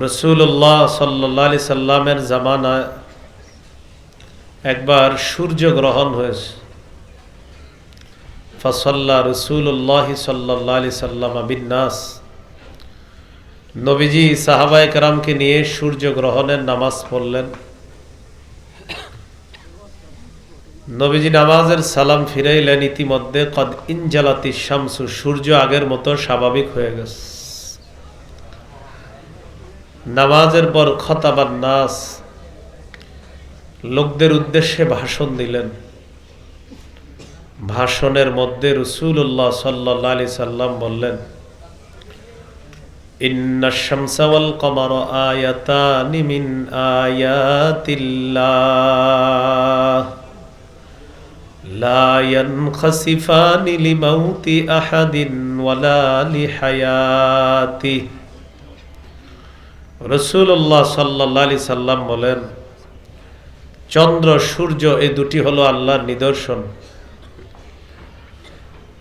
রাসূলুল্লাহ সাল্লাল্লাহু আলাইহি সাল্লামের জামানায় একবার সূর্য গ্রহণ হয়েছে। ফাসাল্লা রাসূলুল্লাহ সাল্লাল্লাহু আলাইহি সাল্লাম বিন-নাস, নবীজি সাহাবায়ে কেরামকে নিয়ে সূর্য গ্রহণের নামাজ পড়লেন। নবীজি নামাজের সালাম ফিরাইলেন। ইতিমধ্যে কদ ইনজালাতিশ শামসু, সূর্য আগের মতো স্বাভাবিক হয়ে গেছে। নামাজের পর খতাবান নাস, লোকদের উদ্দেশ্যে ভাষণ দিলেন। ভাষণের মধ্যে রাসূলুল্লাহ সাল্লাল্লাহু আলাইহি সাল্লাম বললেন, ইন্নাশ শামসা ওয়াল কমারা আয়াতানি মিন আয়াতিল্লাহ লা ইয়ানখাসিফানি লিমাউতি আহাদিন ওয়ালা লিহায়াতি। রাসূলুল্লাহ সাল্লাল্লাহু আলাইহি সাল্লাম বলেন, চন্দ্র সূর্য এই দুটি হলো আল্লাহর নিদর্শন।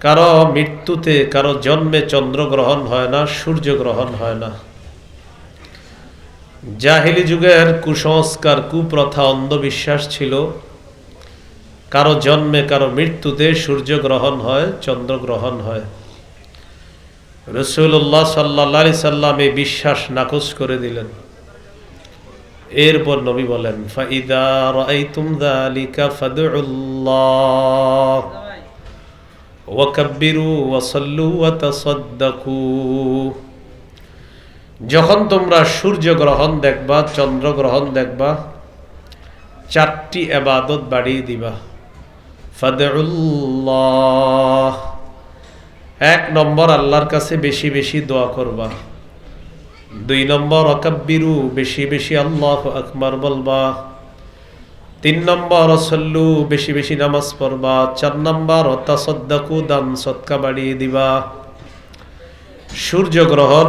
কারো মৃত্যুতে, কারো জন্মে চন্দ্রগ্রহণ হয় না, সূর্য গ্রহণ হয় না। জাহিলি যুগের কুসংস্কার, কুপ্রথা, অন্ধবিশ্বাস ছিল কারো জন্মে, কারো মৃত্যুতে সূর্য গ্রহণ হয়, চন্দ্রগ্রহণ হয়। রাসূলুল্লাহ সাল্লাল্লাহু আলাইহি সাল্লাম এই বিশ্বাস নাকচ করে দিলেন। এরপর নবী বলেন, ফাইদা রাআইতুম যালিকা ফাদউল্লাহ ওয়া কাব্বিরু ওয়া সাল্লু ওয়া তাসাদ্দাকু। যখন তোমরা সূর্য গ্রহণ দেখবা, চন্দ্র গ্রহণ দেখবা, চারটি ইবাদত বাড়িয়ে দিবা। ফাদউল্লাহ, এক নম্বর আল্লাহর কাছে বেশি বেশি দোয়া করবা। দুই নম্বর ওয়াকাব্বিরু, বেশি বেশি আল্লাহু আকবার বলবা। তিন নম্বর সাল্লু, বেশি বেশি নামাজ পড়বা। চার নম্বর তাসাদ্দাকু, দান সদকা বাড়িয়ে দিবা। সূর্য গ্রহণ,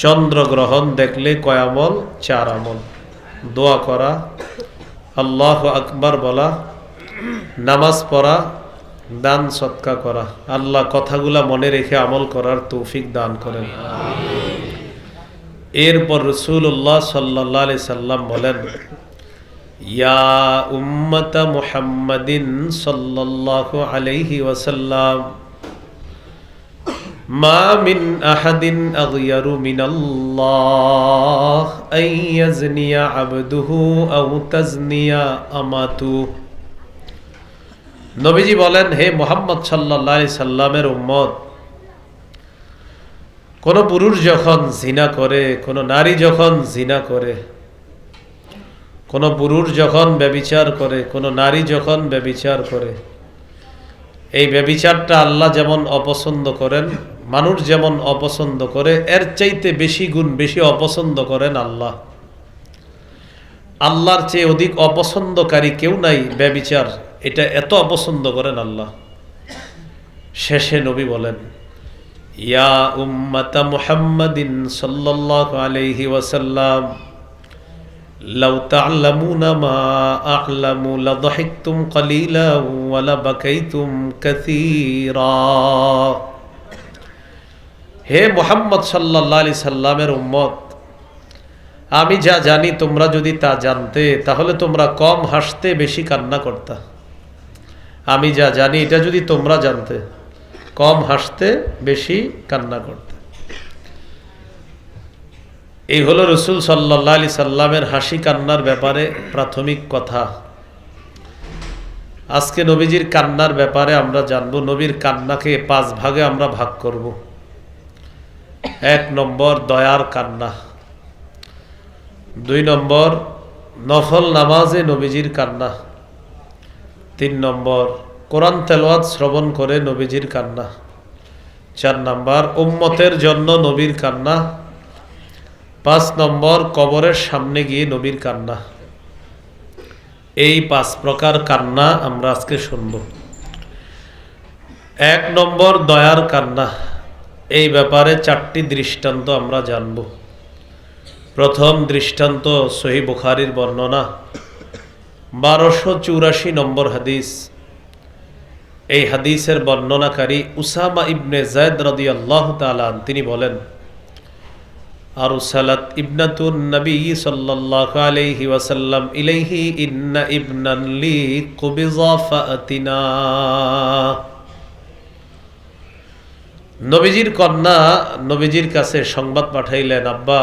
চন্দ্র গ্রহণ দেখলে কয় আমল? চার আমল। দোয়া করা, আল্লাহু আকবার বলা, নামাজ পড়া, দান সদকা করা। আল্লাহ কথাগুলা মনে রেখে আমল করার তৌফিক দান করেন। এরপর রাসূলুল্লাহ সাল্লাল্লাহু আলাইহি সাল্লাম বলেন, ইয়া উম্মাতা মুহাম্মাদিন সাল্লাল্লাহু আলাইহি ওয়াসাল্লাম, মা মিন আহাদিন আগয়ারু মিনাল্লাহ আন ইয়াজনিয়া আবদুহু আও তাজনিয়া আমাতু। নবীজি বলেন, হে মুহাম্মদ সাল্লাল্লাহু আলাইহি সাল্লামের উম্মত, কোন পুরুষ যখন জিনা করে, কোন নারী যখন জিনা করে, কোন পুরুষ যখন ব্যভিচার করে, কোন নারী যখন ব্যভিচার করে, এই ব্যভিচারটা আল্লাহ যেমন অপছন্দ করেন, মানুষ যেমন অপছন্দ করে, এর চাইতে বেশি গুণ বেশি অপছন্দ করেন আল্লাহ। আল্লাহর চেয়ে অধিক অপছন্দকারী কেউ নাই ব্যভিচার, এটা এত অপছন্দ করেন আল্লাহ। শেষে নবী বলেন, ইয়া উম্মাতা মুহাম্মাদিন সাল্লাল্লাহু আলাইহি ওয়াসাল্লাম, লাউ তা'লামুনা মা আ'লামু লাযহিকতুম কালীলা ওয়া লাবাকাইতুম কাসীরা। হে মুহাম্মদ সাল্লাল্লাহু আলাইহি সাল্লামের উম্মত, আমি যা জানি তোমরা যদি তা জানতে, তাহলে তোমরা কম হাসতে, বেশি কান্না করতা। আমি যা জানি এটা যদি তোমরা জানতে, কম হাসতে, বেশি কান্না করতে। এই হলো রাসূল সাল্লাল্লাহু আলাইহি সাল্লামের হাসি কান্নার ব্যাপারে প্রাথমিক কথা। আজকে নবীজির কান্নার ব্যাপারে আমরা জানব। নবীর কান্নাকে 5 ভাগে আমরা ভাগ করব। 1 নম্বর দয়ার কান্না। 2 নম্বর নফল নামাজে নবীজির কান্না। 3 নম্বর কোরআন তেলাওয়াত শ্রবণ করে নবীজির কান্না। 4 নম্বর উম্মতের জন্য নবীর কান্না। 5 নম্বর কবরের সামনে গিয়ে নবীর কান্না। এই 5 প্রকার কান্না আমরা আজকে শুনব। 1 নম্বর দয়ার কান্না। এই ব্যাপারে 4টি দৃষ্টান্ত আমরা জানব। প্রথম দৃষ্টান্ত সহিহ বুখারীর বর্ণনা, 1284 নম্বর হাদিস। এই হাদিসের বর্ণনাকারী উসামা ইবনে যায়েদ রাদিয়াল্লাহু তাআলা তিনি বলেন, আরসালাত ইবনাতুন নবী সাল্লাল্লাহু আলাইহি ওয়াসাল্লাম ইলাইহি ইন্না ইবনান লি কুবিযা ফাতিনা। নবীজির কন্যা নবীজির কাছে সংবাদ পাঠাইলেন, আব্বা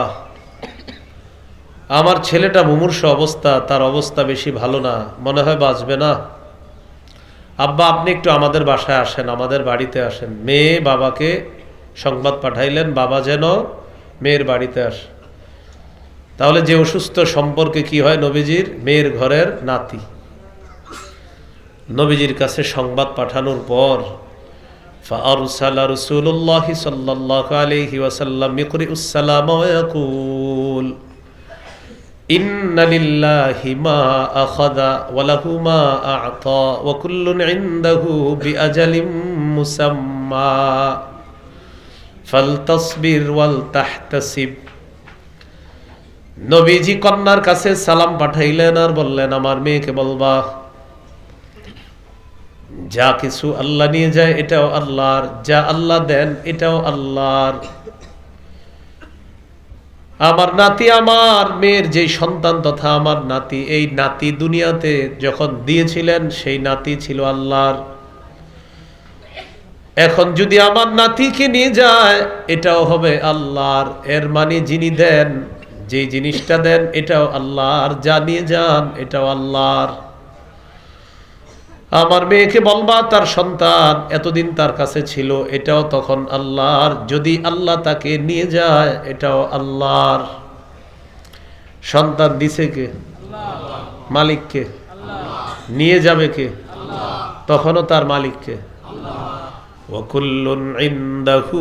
আমার ছেলেটা মুমূর্ষ অবস্থা, তার অবস্থা বেশি ভালো না, মনে হয় বাঁচবে না। আব্বা আপনি একটু আমাদের বাসায় আসেন, আমাদের বাড়িতে আসেন। মেয়ে বাবাকে সংবাদ পাঠাইলেন বাবা যেন মেয়ের বাড়িতে আসে। তাহলে যে অসুস্থ সম্পর্কে কি হয় নবীজির মেয়ের ঘরের নাতি। নবীজির কাছে সংবাদ পাঠানোর পর فأرسل رسول الله صلى الله عليه وسلم يقرئ السلام ويقول إن لله ما أخذ وله ما أعطى وكل عنده بأجل مسمى فلتصبر ولتحتسب। নবীজি কন্যার কাছে সালাম পাঠাইলেন আর বললেন, আমার মেয়েকে বলবা যা কিছু আল্লাহ নিয়ে যায় এটাও আল্লাহর, যা আল্লাহ দেন এটাও আল্লাহর। আমার নাতি, আমার মেয়ের যে সন্তান তথা আমার নাতি, এই নাতি দুনিয়াতে যখন দিয়েছিলেন সেই নাতি ছিল আল্লাহর। এখন যদি আমার নাতিকে নিয়ে যায় এটাও হবে আল্লাহর। এর মানে যিনি দেন, যে জিনিসটা দেন এটাও আল্লাহর, যা নিয়ে যান এটাও আল্লাহর। আমার মেয়েকে বলবা তার সন্তান এতদিন তার কাছে ছিল এটাও তখন আল্লাহর, যদি আল্লাহ তাকে নিয়ে যায় এটাও আল্লাহর। সন্তান দিছে কে? মালিককে। নিয়ে যাবে কে? তখনও তার মালিককে। ওয়াকুল্লুন ইনদাহু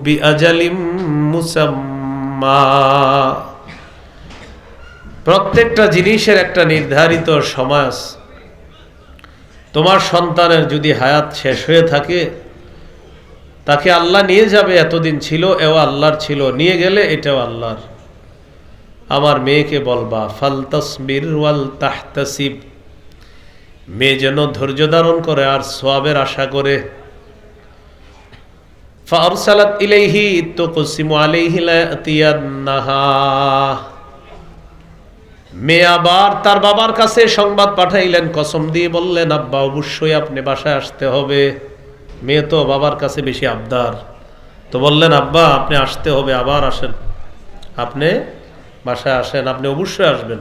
বিআজালিম মুসাম্মা। প্রত্যেকটা জিনিসের একটা নির্ধারিত সময় আছে। তোমার সন্তানের যদি হায়াত শেষ হয়ে থাকে তাকে আল্লাহ নিয়ে যাবে, এতদিন ছিল এও আল্লাহর ছিল, নিয়ে গেলে এটাও আল্লাহর। আমার মেয়েকে বলবা ফালতাসবির ওয়াল তাহতাসিব, মেয়ে যেন ধৈর্য ধারণ করে আর সওয়াবের আশা করে। ফারসালাত ইলাইহি তুকসিমু আলাইহি লা ইয়াতিয়ান্নাহা। মেয়ে আবার তার বাবার কাছে সংবাদ পাঠাইলেন, কসম দিয়ে বললেন, আব্বা অবশ্যই আপনি বাসায় আসতে হবে। মেয়ে তো বাবার কাছে বেশি আবদার, তো বললেন আব্বা আপনি আসতে হবে, আবার আসেন, আপনি বাসায় আসেন, আপনি অবশ্যই আসবেন।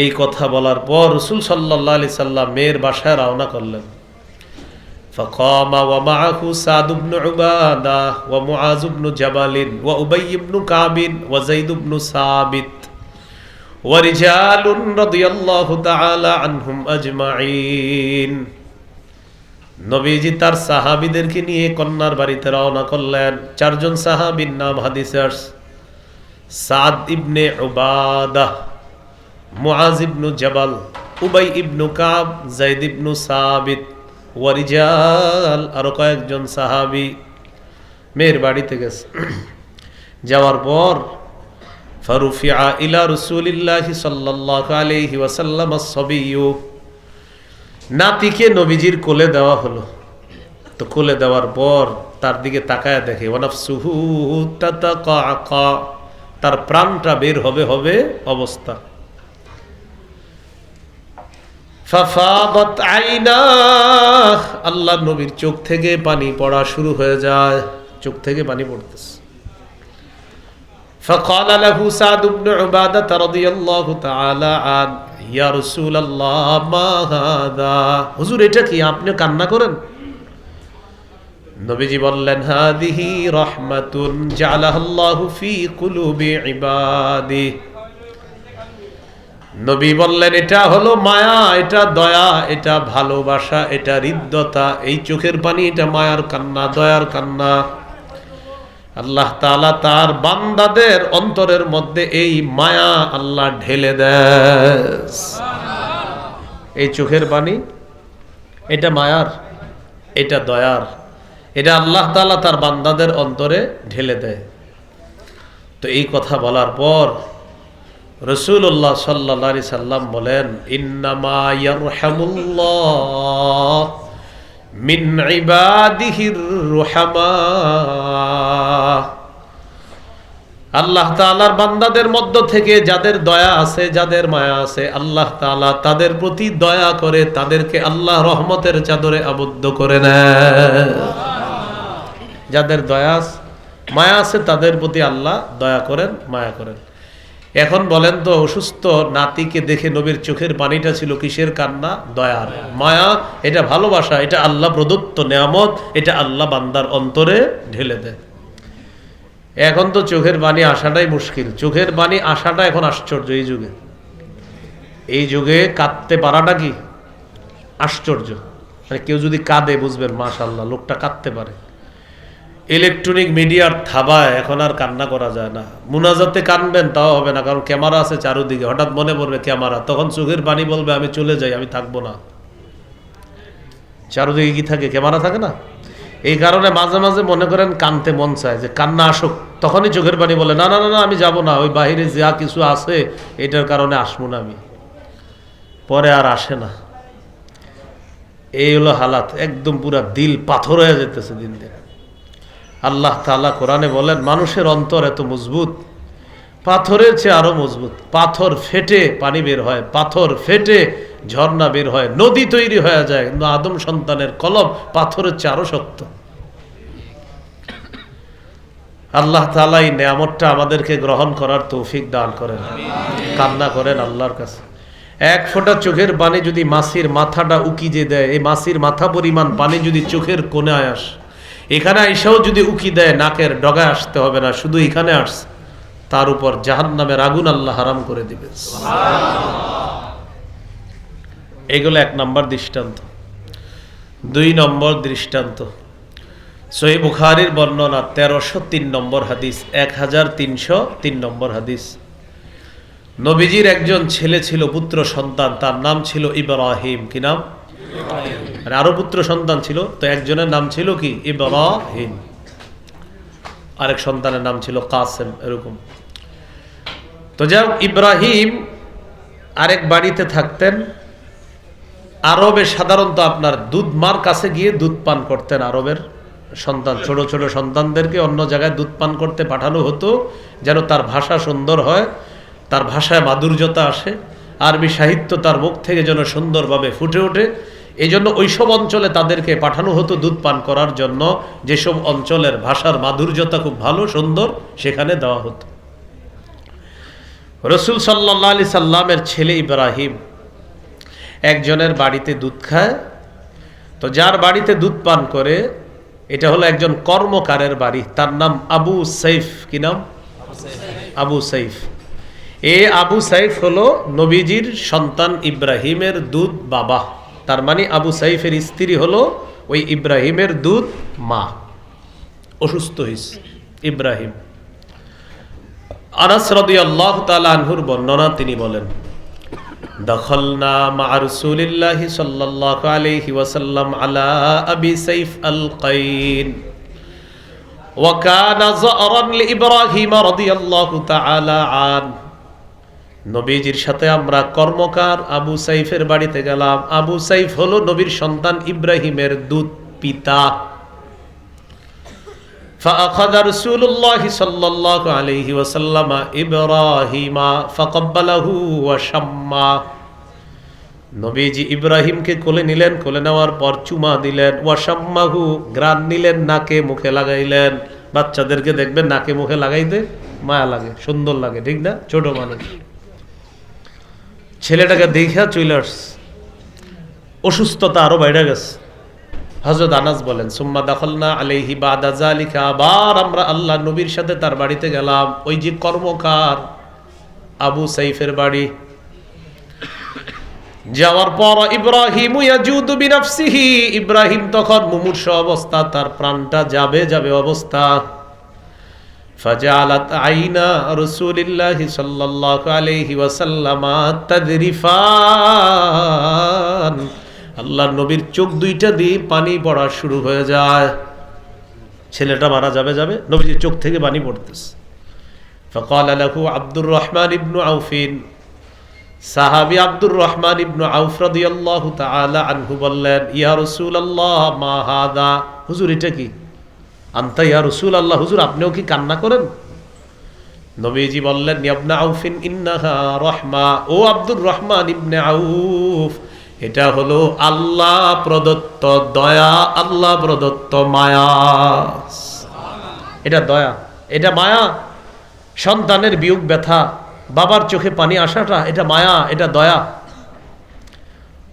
এই কথা বলার পর রাসূল সাল্লাল্লাহু আলাইহি সাল্লাম মেয়ের বাসায় রওনা করলেন। فقام ومعه سعد بن عبادة ومعاذ بن جبل وأبي بن كعب وزيد بن ثابت ورجال رضي الله تعالى عنهم أجمعين। নবীজি তার সাহাবীদেরকে নিয়ে কন্যার বাড়িতে রওনা করলেন। চারজন সাহাবীর নাম হাদিসে আসছে, সাদ ইবনে উবাদাহ, মুআজ ইবনু জাবাল, উবাই ইবনু কাব, যায়েদ ইবনু সাবিত, ওয়ারিজাল, আরো কয়েকজন সাহাবী মেয়ের বাড়িতে গেছে। যাওয়ার পর ফারুফিআ ইলা রাসূলিল্লাহি সাল্লাল্লাহু আলাইহি ওয়াসাল্লাম আস-সাবিয়্যু, নাতিকে নবীজির কোলে দেওয়া হলো। তো কোলে দেওয়ার পর তার দিকে তাকায় দেখে ওয়ানাফসুহু তাতাকাকা, তার প্রাণটা বের হবে হবে অবস্থা। ফাফাদাত আইনাহ, আল্লাহ নবীর চোখ থেকে পানি পড়া শুরু হয়ে যায়, চোখ থেকে পানি পড়তেছে। فقال له سعد بن عبادة رضي الله تعالى عنه يا رسول الله ما هذا। হুজুর এটা কি, আপনি কান্না করেন? নবীজি বললেন হাদিহি রাহমাতুন জাআলাহাল্লাহু ফি কুলুবি ইবাদি। নবী বললেন এটা হলো মায়া, এটা দয়া, এটা ভালোবাসা, এটা হৃদ্যতা। এই চোখের পানি এটা মায়ার কান্না, দয়ার কান্না। আল্লাহ তাআলা তার বান্দাদের অন্তরের মধ্যে এই মায়া আল্লাহ ঢেলে দেয়। এই চোখের পানি এটা মায়ার, এটা দয়ার, এটা আল্লাহ তাআলা তার বান্দাদের অন্তরে ঢেলে দেয়। তো এই কথা বলার পর রাসূলুল্লাহ সাল্লাল্লাহু আলাইহি সাল্লাম বলেন ইন্নামা ইয়ারহামুল্লাহ মিন ইবাদিহির রুহামা। আল্লাহ তাআলার বান্দাদের মধ্য থেকে যাদের দয়া আছে, যাদের মায়া আছে, আল্লাহ তাআলা তাদের প্রতি দয়া করে তাদেরকে আল্লাহ রহমতের চাদরে আবদ্ধ করে নেয়। যাদের দয়া মায়া আছে তাদের প্রতি আল্লাহ দয়া করেন, মায়া করেন। এখন বলেন তো, অসুস্থ নাতিকে দেখে নবীর চোখের পানিটা ছিল কিসের কান্না? দয়ার। মায়া এটা ভালোবাসা, এটা আল্লাহ প্রদত্ত নেয়ামত, এটা আল্লাহ বান্দার অন্তরে ঢেলে দেয়। এখন তো চোখের পানি আসাটাই মুশকিল। চোখের পানি আসাটা এখন আশ্চর্য। এই যুগে কাঁদতে পারাটা কি আশ্চর্য। মানে কেউ যদি কাঁদে বুঝবেন মাশাআল্লাহ, লোকটা কাঁদতে পারে। ইলেকট্রনিক মিডিয়ার থাবায় এখন আর কান্না করা যায় না। মুনাজাতে কানবেন তাও হবে না, কারণ ক্যামেরা আছে চারদিকে। হঠাৎ মনে পড়বে ক্যামেরা, তখন চোখের পানি বলবে আমি চলে যাই, আমি থাকবো না। চারদিকে কি থাকে? ক্যামেরা থাকে না। এই কারণে মাঝে মাঝে মনে করেন কানতে মন চায়, যে কান্না আসুক, তখনই চোখের পানি বলে না না না আমি যাব না, ওই বাহিরে যা কিছু আছে এটার কারণে আসবো না আমি। পরে আর আসে না। এই হলো হালাত, একদম পুরা দিল পাথর হয়ে যেতেছে দিন দিন। আল্লাহ তাআলা কোরআনে বলেন, মানুষের অন্তর এত মজবুত, পাথরের চেয়ে আরো মজবুত। পাথর ফেটে পানি বের হয়, পাথর ফেটে ঝর্ণা বের হয়, নদী তৈরি হয়ে যায়। কিন্তু আদম সন্তানের কলব পাথরের চেয়ে আরো শক্ত। আল্লাহ তাআলা এই নেয়ামতটা আমাদেরকে গ্রহণ করার তৌফিক দান করেন। কান্না করেন আল্লাহর কাছে। এক ফোঁটা চোখের পানি যদি মাছির মাথাটা উকিয়ে দেয়, এই মাছির মাথা পরিমাণ পানি যদি চোখের কোণে আসে, এখানে আইসাও যদি উকি দেয়, নাকের ডগায় আসতে হবে না, শুধু এখানে আসছে, তার উপর জাহান্নামের আগুন আল্লাহ হারাম করে দিবে। এগুলো এক নম্বর দৃষ্টান্ত। দুই নম্বর দৃষ্টান্ত, সহিহ বুখারীর বর্ণনা 1303 নম্বর হাদিস, 1303 নম্বর হাদিস। নবীজির একজন ছেলে ছিল, পুত্র সন্তান, তার নাম ছিল ইব্রাহিম। কি নাম? আর আরো পুত্র সন্তান ছিল, তো একজনের নাম ছিল কি? ইব্রাহিম। আরেক সন্তানের নাম ছিল কাসেম, এরকম। তো যাও, ইব্রাহিম আরেক বাড়িতে থাকতেন। আরবে সাধারণত আপনার দুধ মার কাছে গিয়ে দুধ পান করতেন। আরবের সন্তান, ছোট ছোট সন্তানদেরকে অন্য জায়গায় দুধ পান করতে পাঠানো হতো, যেন তার ভাষা সুন্দর হয়, তার ভাষায় মাধুর্যতা আসে, আরবি সাহিত্য তার মুখ থেকে যেন সুন্দরভাবে ফুটে ওঠে। এই জন্য ওইসব অঞ্চলে তাদেরকে পাঠানো হতো দুধ পান করার জন্য। যেসব অঞ্চলের ভাষার মাধুর্যতা খুব ভালো সুন্দর, সেখানে দেওয়া হতো। রাসূল সাল্লাল্লাহু আলাইহি সাল্লামের ছেলে ইব্রাহিম একজনের বাড়িতে দুধ খায়। তো যার বাড়িতে দুধ পান করে, এটা হলো একজন কর্মকারের বাড়ি, তার নাম আবু সাইফ। কি নাম? আবু সাইফ। এই আবু সাইফ হলো নবীজির সন্তান ইব্রাহিমের দুধ বাবা। তার মানে আবু সাইফের স্ত্রী হলো ওই ইব্রাহিমের দুধ মা। অসুস্থ হয়েছে ইব্রাহিম। আনাস রাদিয়াল্লাহু তাআলা আনহুর বর্ণনা, তিনি বলেন, দখলনা মা রাসূলিল্লাহি সাল্লাল্লাহু আলাইহি ওয়াসাল্লাম আলা আবি সাইফ আল কাইন ওয়া কানা যারান লিইব্রাহিম রাদিয়াল্লাহু তাআলা আন। নবীজির সাথে আমরা কর্মকার আবু সাইফের বাড়িতে গেলাম। আবু সাইফ হলো নবীর সন্তান ইব্রাহিমের দুধ পিতা। فأخذ رسول الله صلى الله عليه وسلم إبراهيم فقبله وشمّا। নবীজি ইব্রাহিমকে কোলে নিলেন, কোলে নেওয়ার পর চুমা দিলেন। ওয়াশাম্মাহু, গ্রান নিলেন, নাকে মুখে লাগাইলেন। বাচ্চাদেরকে দেখবেন নাকে মুখে লাগাইতে মায়া লাগে, সুন্দর লাগে, ঠিক না? ছোট মানুষ। ছেলেটাকে দেখা চলে আসছে, অসুস্থতা আরো বাইরে গেছে। হযরত আনাস বলেন, সুম্মা দাখালনা আলাইহি বাদা যালিকা, আবার আমরা আল্লাহ নবীর সাথে তার বাড়িতে গেলাম, ওই যে কর্মকার আবু সাইফের বাড়ি। যাওয়ার পর ইব্রাহিম ইয়াজুদু বিনাফসিহি, ইব্রাহিম তখন মুমূর্ষ অবস্থা, তার প্রাণটা যাবে যাবে অবস্থা। ফাজালাত আইনা রাসূলিল্লাহি সাল্লাল্লাহু আলাইহি ওয়াসাল্লাম তাদরিফান, আল্লাহর নবীর চোখ দুইটা দিয়ে পানি পড়া শুরু হয়ে যায়। ছেলেটা মারা যাবে যাবে, নবীর চোখ থেকে পানি পড়তেছে। ফাকালা লাহু আব্দুর রহমান ইবনু আউফিন, সাহাবী আব্দুর রহমান ইবনু আউফ রাদিয়াল্লাহু তাআলা আনহু বললেন, ইয়া রাসূলুল্লাহ মা হাদা, হুজুর এটা কি? আনতা ইয়া রাসূলুল্লাহ, হুজুর আপনিও কি কান্না করেন? নবীজি বললেন, ইবনে আউফিন ইন্নাহা রাহমা, ও আব্দুর রহমান ইবনে আউফ, এটা হলো আল্লাহ প্রদত্ত দয়া, আল্লাহ প্রদত্ত মায়া। এটা দয়া, এটা মায়া। সন্তানের বিয়োগ ব্যথা, বাবার চোখে পানি আসাটা, এটা মায়া, এটা দয়া।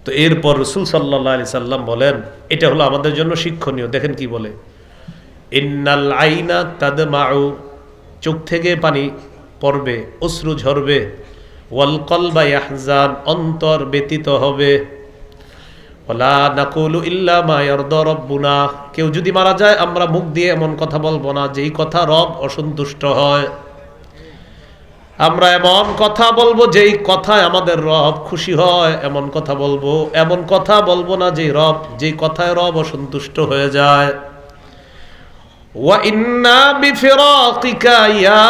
তো এরপর রাসূল সাল্লাল্লাহু আলাইহি সাল্লাম বলেন, এটা হলো আমাদের জন্য শিক্ষণীয়। দেখেন কি বলে, ইন্নাল আইনা তাদমাউ, চোখ থেকে পানি পড়বে, অশ্রু ঝরবে, ওয়াল কলবা ইয়াহজান, অন্তর ব্যতীত হবে, ওয়ালা নাকুলু ইল্লা মা ইয়ারদা রাব্বুনা, কেউ যদি মারা যায় আমরা মুখ দিয়ে এমন কথা বলবো না যেই কথা রব অসন্তুষ্ট হয়। আমরা এমন কথা বলবো যেই কথায় আমাদের রব খুশি হয়, এমন কথা বলবো। এমন কথা বলবো না যেই কথায় রব অসন্তুষ্ট হয়ে যায়। ওয়া ইন্না বিফিরাকিকা ইয়া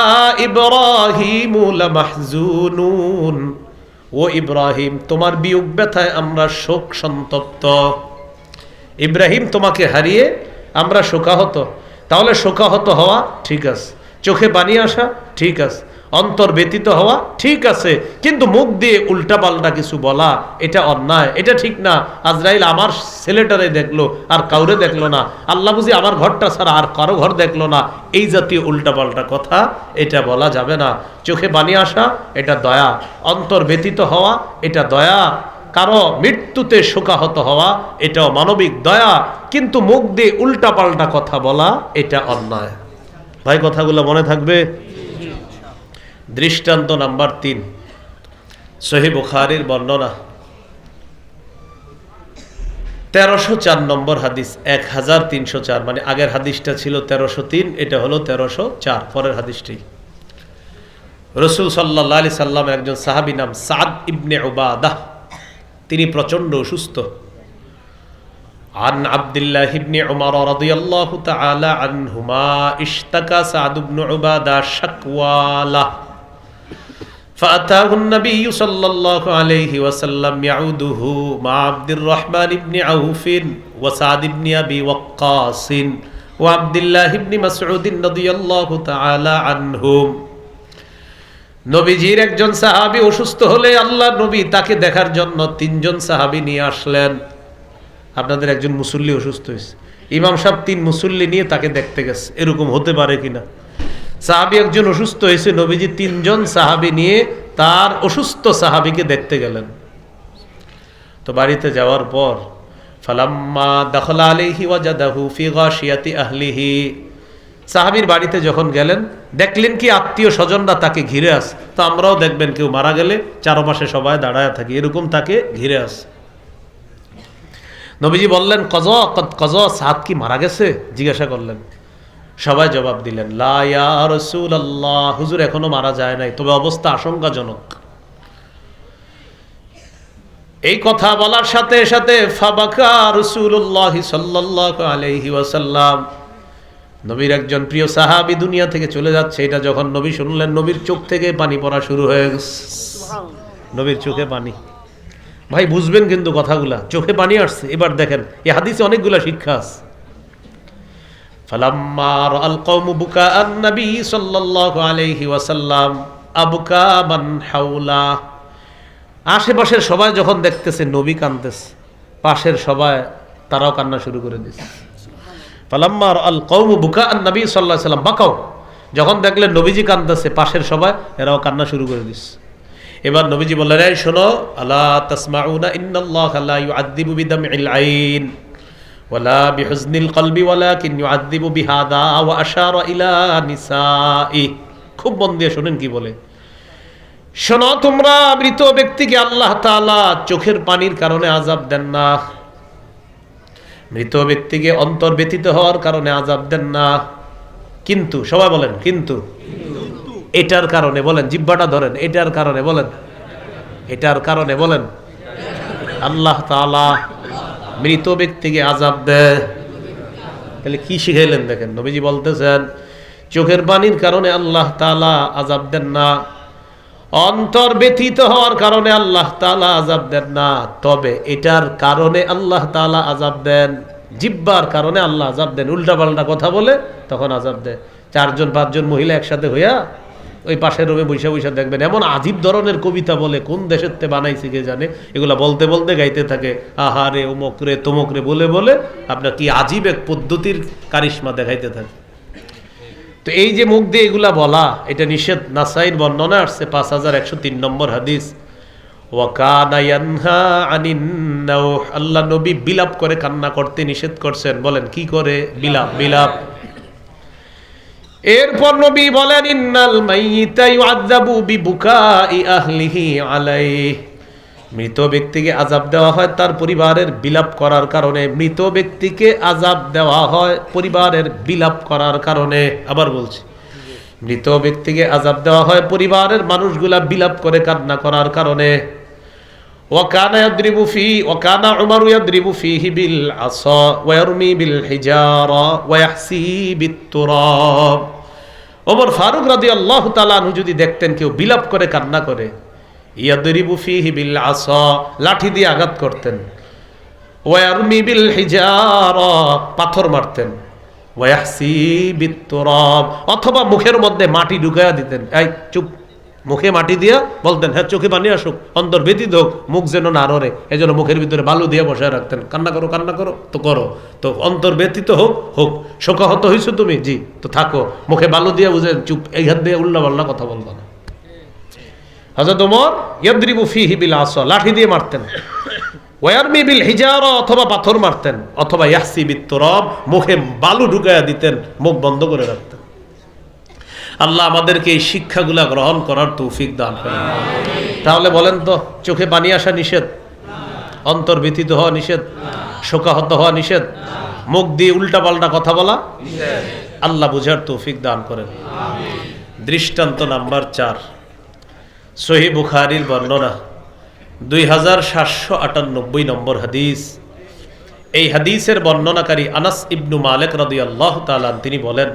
ইব্রাহিম লামাহজুনুন, ও ইব্রাহিম, তোমার বিয়োগ ব্যথায় আমরা শোক সন্তপ্ত। ইব্রাহিম, তোমাকে হারিয়ে আমরা শোকাহত। তাহলে শোকাহত হওয়া ঠিক আছে, চোখে পানি আসা ঠিক আছে, অন্তর ব্যতীত হওয়া ঠিক আছে, কিন্তু মুখ দিয়ে উল্টাপাল্টা কিছু বলা এটা অন্যায়, এটা ঠিক না। আজরাইল আমার ছেলেটারে দেখলো আর কাউরে দেখলো না, আল্লাহ বুঝি আমার ঘরটা ছাড়া আর কারো ঘর দেখলো না, এই জাতীয় উল্টাপাল্টা কথা এটা বলা যাবে না। চোখে পানি আসা এটা দয়া, অন্তর ব্যতীত হওয়া এটা দয়া, কারো মৃত্যুতে শোকাহত হওয়া এটাও মানবিক দয়া, কিন্তু মুখ দিয়ে উল্টাপাল্টা কথা বলা এটা অন্যায়। ভাই, কথাগুলো মনে থাকবে। দৃষ্টান্ত নাম্বার 3, সহিহ বুখারীর বর্ণনা 1304 নম্বর হাদিস, 1304, মানে আগের হাদিসটা ছিল 1303, এটা হলো 1304, পরের হাদিসটি। রাসূল সাল্লাল্লাহু আলাইহি সাল্লামের একজন সাহাবী নাম সাদ ইবনে উবাদাহ, তিনি প্রচন্ড অসুস্থ। عن عبد الله بن عمر رضي الله تعالى عنهما اشتكى سعد بن عبادة شكوى له فأتاه النبي صلى الله عليه وسلم يعوده مع عبد الرحمن بن عوف وسعد بن أبي وقاص وعبد الله بن مسعود رضي الله تعالى عنهم। নবীজির একজন সাহাবী অসুস্থ হলে আল্লাহর নবী তাকে দেখার জন্য 3 জন সাহাবী নিয়ে আসলেন। আপনাদের একজন মুসল্লি অসুস্থ হয়েছে, ইমাম সাহেব 3 মুসল্লি নিয়ে তাকে দেখতে গেছে, এরকম হতে পারে কিনা? সাহাবী একজন অসুস্থ হয়েছে, নবীজি 3 জন সাহাবী নিয়ে তার অসুস্থ সাহাবীকে দেখতে গেলেন। তো বাড়িতে যাওয়ার পর ফালাম্মা দাখালা আলাইহি ওয়াজাদাহু ফি গাশিয়াতি আহলিহি, সাহাবীর বাড়িতে যখন গেলেন দেখলেন কি আত্মীয় স্বজনরা তাকে ঘিরে আছে। তো আমরাও দেখবেন কেউ মারা গেলে চারপাশে সবাই দাঁড়ায় থাকি, এরকম তাকে ঘিরে আছে। নবীজি বললেন, কজা, সাদ কি মারা গেছে? জিজ্ঞাসা করলেন। সবাই জবাব দিলেন, লা ইয়া রাসূলুল্লাহ, হুজুর এখনো মারা যায় নাই, তবে অবস্থা আশঙ্কাজনক। এই কথা বলার সাথে সাথে ফাবাকা রাসূলুল্লাহ সাল্লাল্লাহু আলাইহি ওয়াসাল্লাম, নবীর একজন প্রিয় সাহাবী দুনিয়া থেকে চলে যাচ্ছে, এটা যখন নবী শুনলেন, নবীর চোখ থেকে পানি পড়া শুরু হয়ে গেছে। নবীর চোখে পানি। ভাই বুঝবেন কিন্তু কথাগুলা, চোখে পানি আসছে। এবার দেখেন এই হাদিসে অনেকগুলা শিক্ষা আছে। ফালাম্মা রাআল কওমু বুকাআন নবী সাল্লাল্লাহু আলাইহি ওয়াসাল্লাম আবকা মান হাওলা, আশেপাশের সবাই যখন দেখতেছে নবী কাঁদতেছে, পাশের সবাই তারাও কান্না শুরু করে দিয়েছে। ফালাম্মা রাআল কওমু বুকাআন নবী সাল্লাল্লাহু আলাইহি ওয়াসাল্লাম বাকাও, যখন দেখলেন নবীজি কাঁদতেছে, পাশের সবাই এরাও কান্না শুরু করে দিয়েছে। এবার নবীজি বললেন, এই শোনো, আলা তাসমাউনা ইন্নাল্লাহা লা ইউআযযিবু বিদামইল আইন ওয়ালা বিহুজনিল কলবি ওয়ালাকিন ইউআযযিবু বিহাদা ওয়া আশারা ইলা নিসাই। খুব মন দিয়ে শুনেন কি বলে। শোনো, তোমরা মৃত ব্যক্তিকে আল্লাহ তাআলা চোখের পানির কারণে আযাব দেন না, মৃত ব্যক্তিকে অন্তর ব্যতীত হওয়ার কারণে আযাব দেন না, কিন্তু সবাই বলেন কিন্তু, এটার কারণে বলেন, জিহ্বাটা ধরেন, এটার কারণে বলেন, এটার কারণে বলেন, আল্লাহ তাআলা মৃত ব্যক্তিকে আযাব দেয়। তাহলে কি শিখাইলেন দেখেন, নবীজি বলতেছেন চোখের পানির কারণে আল্লাহ তাআলা আযাব দেন না, অন্তর ব্যথিত হওয়ার কারণে আল্লাহ তাআলা আযাব দেন না, তবে এটার কারণে আল্লাহ তাআলা আযাব দেন, জিহ্বার কারণে আল্লাহ আযাব দেন। উল্টাপাল্টা কথা বলে তখন আযাব দেয়। 4 জন 5 জন মহিলা একসাথে হইয়া ওই পাশের রুমে বৈশা বৈশা দেখবেন এমন আজীব ধরনের কবিতা বলে, কোন দেশের তে বানাইছে কে জানে, এগুলা বলতে বলতে গাইতে থাকে আহারে অমুক রে তমুক রে বলে বলে আপনার কি আজীব এক পদ্ধতির কারিশমা দেখাইতে থাকে। তো এই যে মুখ দিয়ে এগুলা বলা, এটা নিষেধ। নাসাইর বর্ণনা আসছে 5103 নম্বর হাদিস, ওয়াকানা ইয়ানহা আনিন নাওহ, আল্লাহ নবী বিলাপ করে কান্না করতে নিষেধ করছেন। বলেন কি করে? বিলাপ, বিলাপ। এরপর নবী বলেন ইন্নাল মাইয়িতা ইউআযাবু বিবুকাই আহলিহি আলাইহি, মৃত ব্যক্তিকে আযাব দেওয়া হয় তার পরিবারের বিলাপ করার কারণে। মৃত ব্যক্তিকে আযাব দেওয়া হয় পরিবারের বিলাপ করার কারণে। আবার বলছি, মৃত ব্যক্তিকে আযাব দেওয়া হয় পরিবারের মানুষগুলা বিলাপ করে কান্না করার কারণে। ওয়াকানা উমর ইয়াদরিবু ফীহি বিল আসা ওয়া ইয়ারমি বিল হিজারা ওয়া ইয়াহসি বিত তুরাব। ওমর ফারুক রাদিয়াল্লাহু তাআলা আনহু যদি দেখতেন কেউ বিলাপ করে কান্না করে, ইয়াদরিবু ফীহি বিল আসা, লাঠি দিয়ে আঘাত করতেন, ওয়া ইয়ারমি বিল হিজারা, পাথর মারতেন, ওয়া ইয়াহসি বিত তুরাব, অথবা মুখের মধ্যে মাটি ঢুকায়া দিতেন। এই চুপ, মুখে মাটি দিয়া বলতেন হ্যাঁ চোখে পানি আসুক, অন্তর ব্যতীত হোক, মুখ যেন না নড়ে, এই জন্য মুখের ভিতরে বালু দিয়ে বসায় রাখতেন। কান্না করো, কান্না করো তো করো, তো অন্তর ব্যতীত হোক হোক। শোকাহত হয়েছো তুমি? জি, তো থাকো, মুখে বালু দিয়ে বুঝেন, চুপ, এই হাত দিয়ে উল্লা পাল্লা কথা বলবো না। হযরত ওমর ইয়াদরিবু ফীহি বিল আসা, লাঠি দিয়ে মারতেন, ওয়া ইয়ারমি বিল হিজারা, অথবা পাথর মারতেন, অথবা ইয়াহসি বিত তুরাব, মুখে বালু ঢুকায়া দিতেন, মুখ বন্ধ করে রাখতেন। আল্লাহ আমাদেরকে এই শিক্ষাগুলা গ্রহণ করার তৌফিক দান করেন। তাহলে বলেন তো, চোখে পানি আসা নিষেধ, অন্তর ব্যথিত হওয়া নিষেধ, শোকাহত হওয়া নিষেধ, মুখ দিয়ে উল্টা পাল্টা কথা বলা নিষেধ। আল্লাহ বুঝার তৌফিক দান করেন। দৃষ্টান্ত নাম্বার 4, সহিহ বুখারীর বর্ণনা 2798 নম্বর হাদিস। এই হাদিসের বর্ণনাকারী আনাস ইবনু মালিক রাদিয়াল্লাহু তাআলা তিনি বলেন,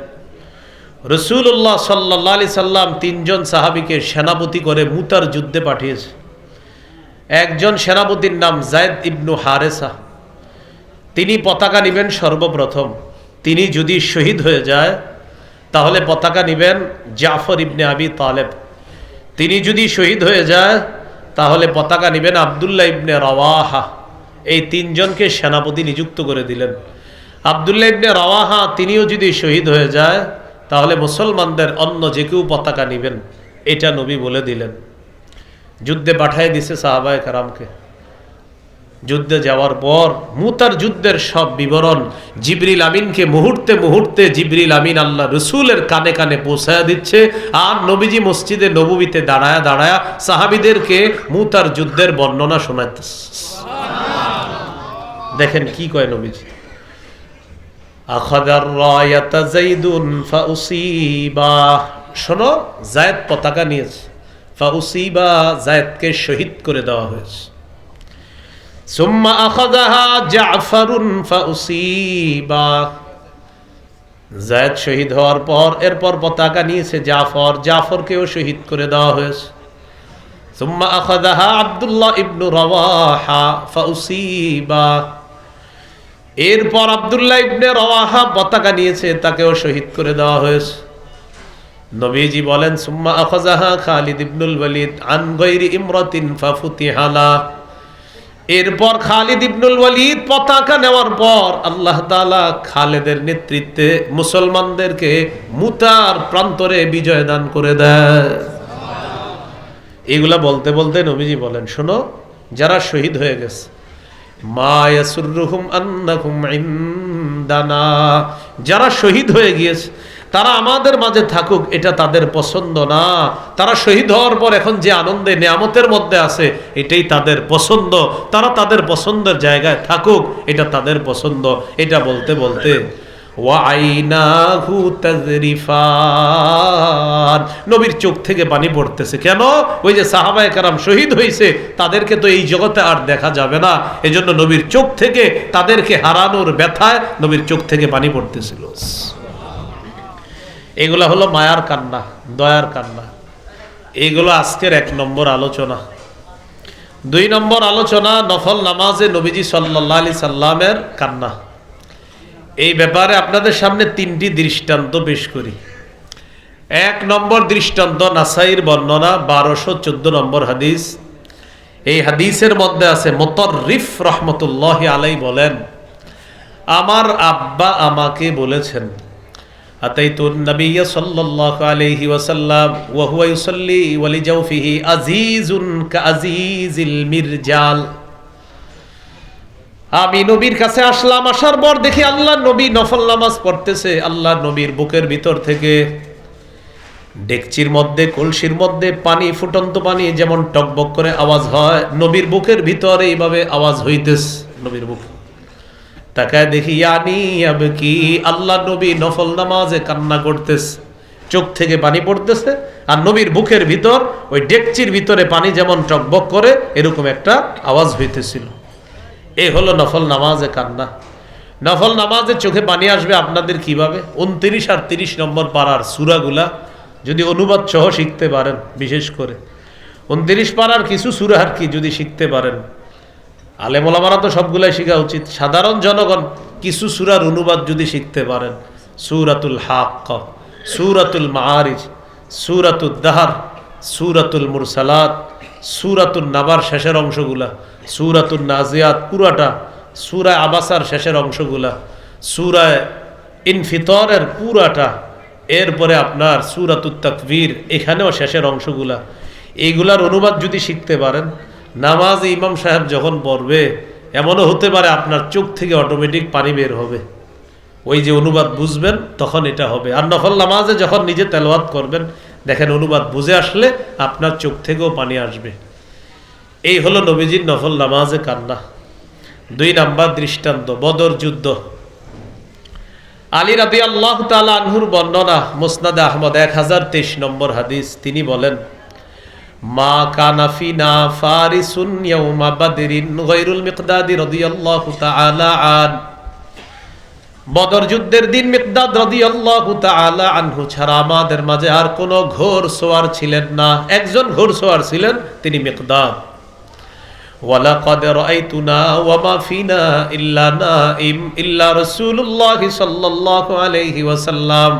রাসূলুল্লাহ সাল্লাল্লাহু আলাইহি সাল্লাম 3 জন সাহাবীকে সেনাপতি করে মুতার যুদ্ধে পাঠিয়েছে। একজন সেনাপতির নাম যায়েদ ইবনু হারেসা, তিনি পতাকা নেবেন সর্বপ্রথম। তিনি যদি শহীদ হয়ে যায় তাহলে পতাকা নেবেন জাফর ইবনে আবি তালেব। তিনি যদি শহীদ হয়ে যায় তাহলে পতাকা নেবেন আব্দুল্লাহ ইবনে রাওয়াহা। এই 3 জনকে সেনাপতি নিযুক্ত করে দিলেন। আব্দুল্লাহ ইবনে রাওয়াহা তিনিও যদি শহীদ হয়ে যায় তাহলে মুসলমানদের অন্য যে কেউ পতাকা নেবেন, এটা নবী বলে দিলেন। যুদ্ধে পাঠিয়ে দিছে সাহাবায়ে কেরামকে। যুদ্ধে যাওয়ার পর মুতার যুদ্ধের সব বিবরণ জিবরিল আমিনকে মুহূর্তে মুহূর্তে জিবরিল আমিন আল্লাহ রসুলের কানে কানে পৌঁছায়া দিচ্ছে। আর নবীজি মসজিদে নববীতে দাঁড়ায়া দাঁড়ায়া সাহাবীদেরকে মুতার যুদ্ধের বর্ণনা শোনাইতেছে। দেখেন কি কয় নবীজি, আখাদার রায়াতা যাইদুন ফাউসিবা, শোনো, যায়েদ পতাকা নিয়েছে, ফাউসিবা, যায়েদকে শহীদ করে দেওয়া হয়েছে। সুম্মা আখাযাহা জাফরুন ফাউসিবা, যায়েদ শহীদ হওয়ার পর এরপর পতাকা নিয়েছে জাফর, জাফরকেও শহীদ করে দেওয়া হয়েছে। সুম্মা আখাযাহা আব্দুল্লাহ ইবনু রাওয়াহা ফাউসিবা, এরপর আব্দুল্লাহ ইবনে রাওয়াহা পতাকা নিয়েছে, তাকেও শহীদ করে দেওয়া হয়েছে। নবীজি বলেন সুম্মা আখাযাহা খালিদ ইবনুল ওয়ালিদ আন গায়রি ইমরাতিন ফাফুতিহালা, এরপর খালিদ ইবনুল ওয়ালিদ পতাকা নেওয়ার পর আল্লাহ তাআলা খালিদের নেতৃত্বে মুসলমানদেরকে মুতার প্রান্তরে বিজয় দান করে দেয়। এগুলা বলতে বলতে নবীজি বলেন, শোনো, যারা শহীদ হয়ে গেছে, মা ইয়াসুররুহুম আন্নাকুম ইনদানা, যারা শহীদ হয়ে গিয়েছে তারা আমাদের মাঝে থাকুক, এটা তাদের পছন্দ না। তারা শহীদ হওয়ার পর এখন যে আনন্দে নেয়ামতের মধ্যে আছে এটাই তাদের পছন্দ। তারা তাদের পছন্দের জায়গায় থাকুক, এটা তাদের পছন্দ। এটা বলতে বলতে ওয়াইনাহু তাজরিফান, নবীর চোখ থেকে পানি পড়তেছে। কেন? ওই যে সাহাবায়ে কেরাম শহীদ হয়েছে, তাদেরকে তো এই জগতে আর দেখা যাবে না, এজন্য নবীর চোখ থেকে তাদেরকে হারানোর ব্যথায় নবীর চোখ থেকে পানি পড়তেছিল। এগুলা হলো মায়ার কান্না, দয়ার কান্না। এইগুলো আজকের 1 নম্বর আলোচনা। 2 নম্বর আলোচনা, নফল নামাজে নবীজি সাল্লাল্লাহু আলাইহি সাল্লামের কান্না। এই ব্যাপারে আপনাদের সামনে 3টি দৃষ্টান্ত পেশ করি। এক নম্বর দৃষ্টান্ত নাসাইর বর্ণনা 1214 নম্বর হাদিস। এই হাদিসের মধ্যে আছে মুতাররিফ রহমতুল্লাহি আলাইহি বলেন, আমার আব্বা আমাকে বলেছেন, আতাইতুন নবিয়্য সাল্লাল্লাহু আলাইহি ওয়াসাল্লাম ওয়া হুয়া ইউসাল্লি ওয়া লিজাওফিহি আজিজুন কাআজিজিল মিরজাল। আমি নবীর কাছে আসলাম, আসার পর দেখি আল্লাহর নবী নফল নামাজ পড়তেছে। আল্লাহর নবীর বুকের ভিতর থেকে ডেকচির মধ্যে, কলসির মধ্যে পানি, ফুটন্ত পানি যেমন টকবক করে আওয়াজ হয়, নবীর বুকের ভিতরে এইভাবে আওয়াজ হইতেছে। নবীর বুক তাকায় দেখি ইয়ানি আবকি, আল্লাহ নবী নফল নামাজে কান্না করতেছে, চোখ থেকে পানি পড়তেছে, আর নবীর বুকের ভিতর ওই ডেকচির ভিতরে পানি যেমন টকবক করে এরকম একটা আওয়াজ হইতেছিল। এই হলো নফল নামাজে কান্না। নফল নামাজে চোখে পানি আসবে আপনাদের কিভাবে? 29 আর 30 নম্বর পারার সূরাগুলা যদি অনুবাদ সহ শিখতে পারেন, বিশেষ করে 29 পারার কিছু সূরা আর কি যদি শিখতে পারেন, আলেম ওলামারা তো সবগুলাই শেখা উচিত, সাধারণ জনগণ কিছু সূরার অনুবাদ যদি শিখতে পারেন, সূরাতুল হাক্কা, সূরাতুল মাআরিজ, সূরাতুদ দাহর, সূরাতুল মুরসালাত, সূরাতুন নাবার শেষের অংশগুলা, সূরাতুন নাজিয়াত পুরাটা, সূরা আবাসার শেষের অংশগুলা, সূরা ইনফিতরের পুরাটা, এরপরে আপনার সূরাতুত তাকবীর এখানেও শেষের অংশগুলা, এইগুলার অনুবাদ যদি শিখতে পারেন, নামাজে ইমাম সাহেব যখন পড়বে এমনও হতে পারে আপনার চোখ থেকে অটোমেটিক পানি বের হবে। ওই যে অনুবাদ বুঝবেন তখন এটা হবে। আর নফল নামাজে যখন নিজে তেলাওয়াত করবেন, দেখেন অনুবাদ বুঝে আসলে আপনার চোখ থেকেও পানি আসবে। এই হলো নবীজির নফল নামাজে কান্না। 2 নাম্বার দৃষ্টান্ত বদর যুদ্ধ। আলী রাদিয়াল্লাহু তাআলা আনহুর বর্ণনা, মুসনাদে আহমদ 1023 নম্বর হাদিস। তিনি বলেন, মা কানা ফিনা ফারিসুন ইয়াউমা বাদরিন গায়রুল মিকদাদি রাদিয়াল্লাহু তাআলা আন। বদর যুদ্ধের দিন মিকদাদ রাদিয়াল্লাহু তাআলা আনহু ছাড়া আমাদের মাঝে আর কোনো ঘোড়সওয়ার ছিলেন না। একজন ঘোড়সওয়ার ছিলেন, তিনি মিকদাদ। ওয়ালাকাদ রাআইতুনা ওয়া মা ফিনা ইল্লা নাইম ইল্লা রাসূলুল্লাহ সাল্লাল্লাহু আলাইহি ওয়াসাল্লাম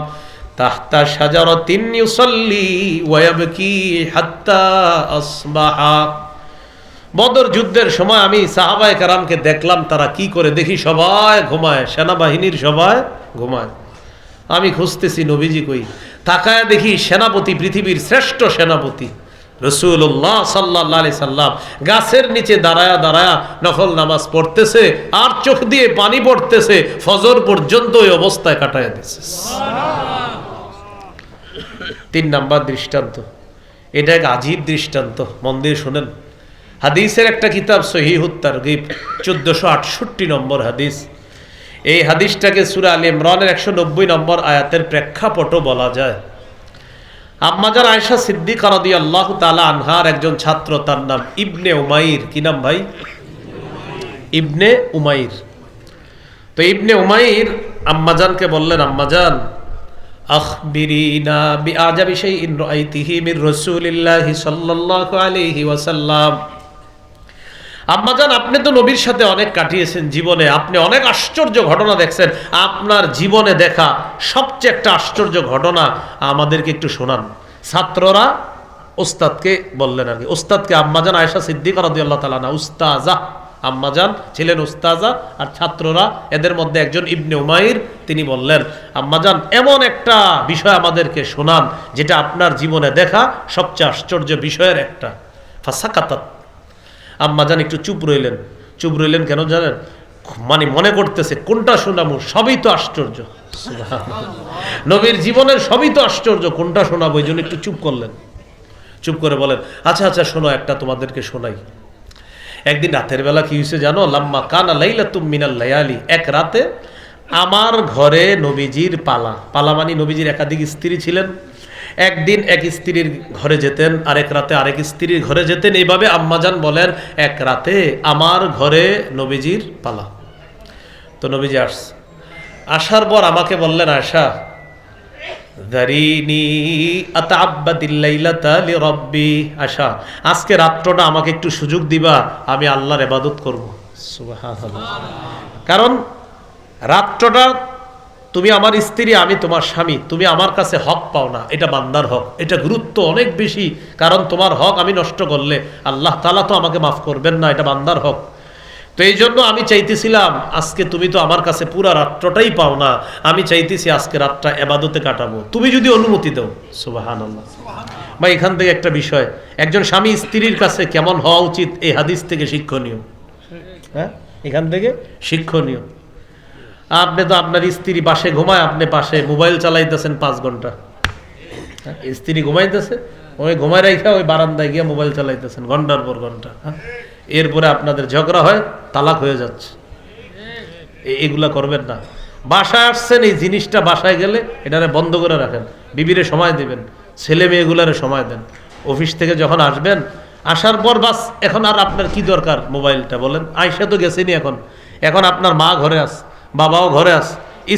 তাহতা শাজারাতিন ইউসাল্লি ওয়া ইয়াবকি হাত্তা আসবাহা। বদর যুদ্ধের সময় আমি সাহাবায়ে কেরামকে দেখলাম তারা কি করে। দেখি সবাই ঘুমায়, সেনাবাহিনীর সবাই ঘুমায়। আমি খুঁজতেছি নবীজি কই। তাকায় দেখি সেনাপতি, পৃথিবীর শ্রেষ্ঠ সেনাপতি রাসূলুল্লাহ সাল্লাল্লাহু আলাইহি সাল্লাম গাছের নিচে দাঁড়ায়া দাঁড়ায়া নফল নামাজ পড়তেছে, আর চোখ দিয়ে পানি পড়তেছে, ফজর পর্যন্ত ওই অবস্থায় কাটায় দিতেছে। 3 নাম্বার দৃষ্টান্ত। এটা এক আজীব দৃষ্টান্ত, মন দিয়ে শুনেন। হাদিসের একটা কিতাব সহিহুত তারগিব, 1468 নম্বর হাদিস। এই হাদিসটাকে সূরা আলে ইমরানের 190 নম্বর আয়াতের প্রেক্ষাপটও বলা যায়। আম্মাজান আয়েশা সিদ্দিকা রাদিয়াল্লাহু তাআলা আনহার একজন ছাত্র, তার নাম ইবনে উমাইর। কি নাম ভাই? ইবনে উমাইর। তো ইবনে উমাইর আম্মাজানকে বললেন, আম্মাজান আখবিরিনা বিআজাবি শাইইন রাআইতিহি মির রাসূলিল্লাহি সাল্লাল্লাহু আলাইহি ওয়াসাল্লাম। আম্মাজান, আপনি তো নবীর সাথে অনেক কাটিয়েছেন জীবনে, আপনি অনেক আশ্চর্য ঘটনা দেখছেন, আপনার জীবনে দেখা সবচেয়ে একটা আশ্চর্য ঘটনা আমাদেরকে একটু শোনান। ছাত্ররা ওস্তাদকে বললেন আর কি। ওস্তাদকে আম্মাজান আয়েশা সিদ্দিকা রাদিয়াল্লাহু তাআলা না, উস্তাজা। আম্মাজান ছিলেন উস্তাজা, আর ছাত্ররা, এদের মধ্যে একজন ইবনে উমাইর, তিনি বললেন, আম্মাজান এমন একটা বিষয় আমাদেরকে শোনান যেটা আপনার জীবনে দেখা সবচেয়ে আশ্চর্য বিষয়ের একটা। ফাসাকাতাত। আম্মাজান একটু চুপ রইলেন। চুপ রইলেন কেন জানেন? মানে মনে করতেছে কোনটা শোনাবো, সবই তো আশ্চর্য। নবীর জীবনের সবই তো আশ্চর্য, কোনটা শোনাবো, এই জন্য একটু চুপ করলেন। চুপ করে বলেন, আচ্ছা আচ্ছা শোনো, একটা তোমাদেরকে শোনাই। একদিন রাতের বেলা কি হয়েছে জানো? লাম্মা কানা লাইলাতুম মিনাল লায়ালি। এক রাতে আমার ঘরে নবীজির পালা। পালা মানে নবীজির একাধিক স্ত্রী ছিলেন। একদিন এক স্ত্রীর ঘরে যেতেন, আরেক রাতে আরেক স্ত্রীর ঘরে যেতেন। এইভাবে আম্মাজান বলেন, এক রাতে আমার ঘরে নবীজির পালা। তো নবীজি আসছে। আসার পর আমাকে বললেন, আয়েশা দারিনি আতাআব্বাদিল লাইলাতা লিরাব্বি। আয়েশা, আজকে রাত্রটা আমাকে একটু সুযোগ দিবা, আমি আল্লাহর ইবাদত করব। সুবহানাল্লাহ। কারণ রাত্রটা তুমি আমার স্ত্রী, আমি তোমার স্বামী, তুমি আমার কাছে হক পাও না, এটা বান্দার হক, এটা গুরুত্ব অনেক বেশি। কারণ তোমার হক আমি নষ্ট করলে আল্লাহ তাআলা তো আমাকে মাফ করবেন না, এটা বান্দার হক। তো এই জন্য আমি চাইতেছিলাম, আজকে তুমি তো আমার কাছে পুরা রাত্রটাই পাও না, আমি চাইতেছি আজকে রাতটা ইবাদতে কাটাবো, তুমি যদি অনুমতি দাও। সুবহানাল্লাহ। বা এখান থেকে একটা বিষয়, একজন স্বামী স্ত্রীর কাছে কেমন হওয়া উচিত, এই হাদিস থেকে শিক্ষণীয়। হ্যাঁ, এখান থেকে শিক্ষণীয়। আপনি তো আপনার স্ত্রী পাশে ঘুমায়, আপনি পাশে মোবাইল চালাইতেছেন 5 ঘন্টা। স্ত্রী ঘুমাইতেছে, ওই ঘুমাই রাখা ওই বারান্দায় গিয়ে মোবাইল চালাইতেছেন ঘন্টার পর ঘন্টা। এরপরে আপনাদের ঝগড়া হয়, তালাক হয়ে যাচ্ছে। এগুলা করবেন না। বাসায় আসছেন, এই জিনিসটা বাসায় গেলে এটারে বন্ধ করে রাখেন, বিবিরে সময় দিবেন, ছেলে মেয়েগুলারে সময় দেন। অফিস থেকে যখন আসবেন, আসার পর বাস এখন আর আপনার কি দরকার মোবাইলটা, বলেন? আয়সা তো গেছেনি, এখন আপনার মা ঘরে আস, বাবাও ঘরে আস,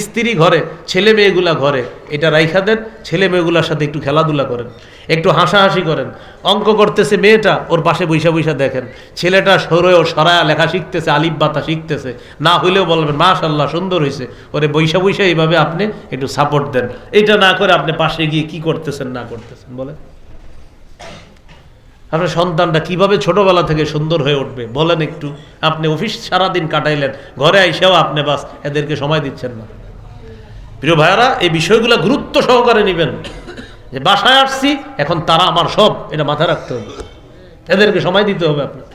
স্ত্রী ঘরে, ছেলে মেয়েগুলা ঘরে, এটা রাইখা দেন। ছেলে মেয়েগুলার সাথে একটু খেলাধুলা করেন, একটু হাসাহাসি করেন। অঙ্ক করতেছে মেয়েটা, ওর পাশে বৈশা বৈশা দেখেন। ছেলেটা সরেও সরায়া লেখা শিখতেছে, আলিফ বাতা শিখতেছে, না হইলেও বলবেন মাশাআল্লাহ সুন্দর হয়েছে, ওরে বৈশা বৈশা এইভাবে আপনি একটু সাপোর্ট দেন। এটা না করে আপনি পাশে গিয়ে কি করতেছেন না করতেছেন বলেন? আপনার সন্তানটা কিভাবে ছোটবেলা থেকে সুন্দর হয়ে উঠবে বলেন একটু? আপনি অফিস সারাদিন কাটাইলেন, ঘরে আইসাও আপনি বাস এদেরকে সময় দিচ্ছেন না। প্রিয় ভাইয়ারা, এই বিষয়গুলো গুরুত্ব সহকারে নেবেন, যে বাসায় আসছি, এখন তারা আমার সব, এটা মাথায় রাখতে হবে, এদেরকে সময় দিতে হবে আপনার।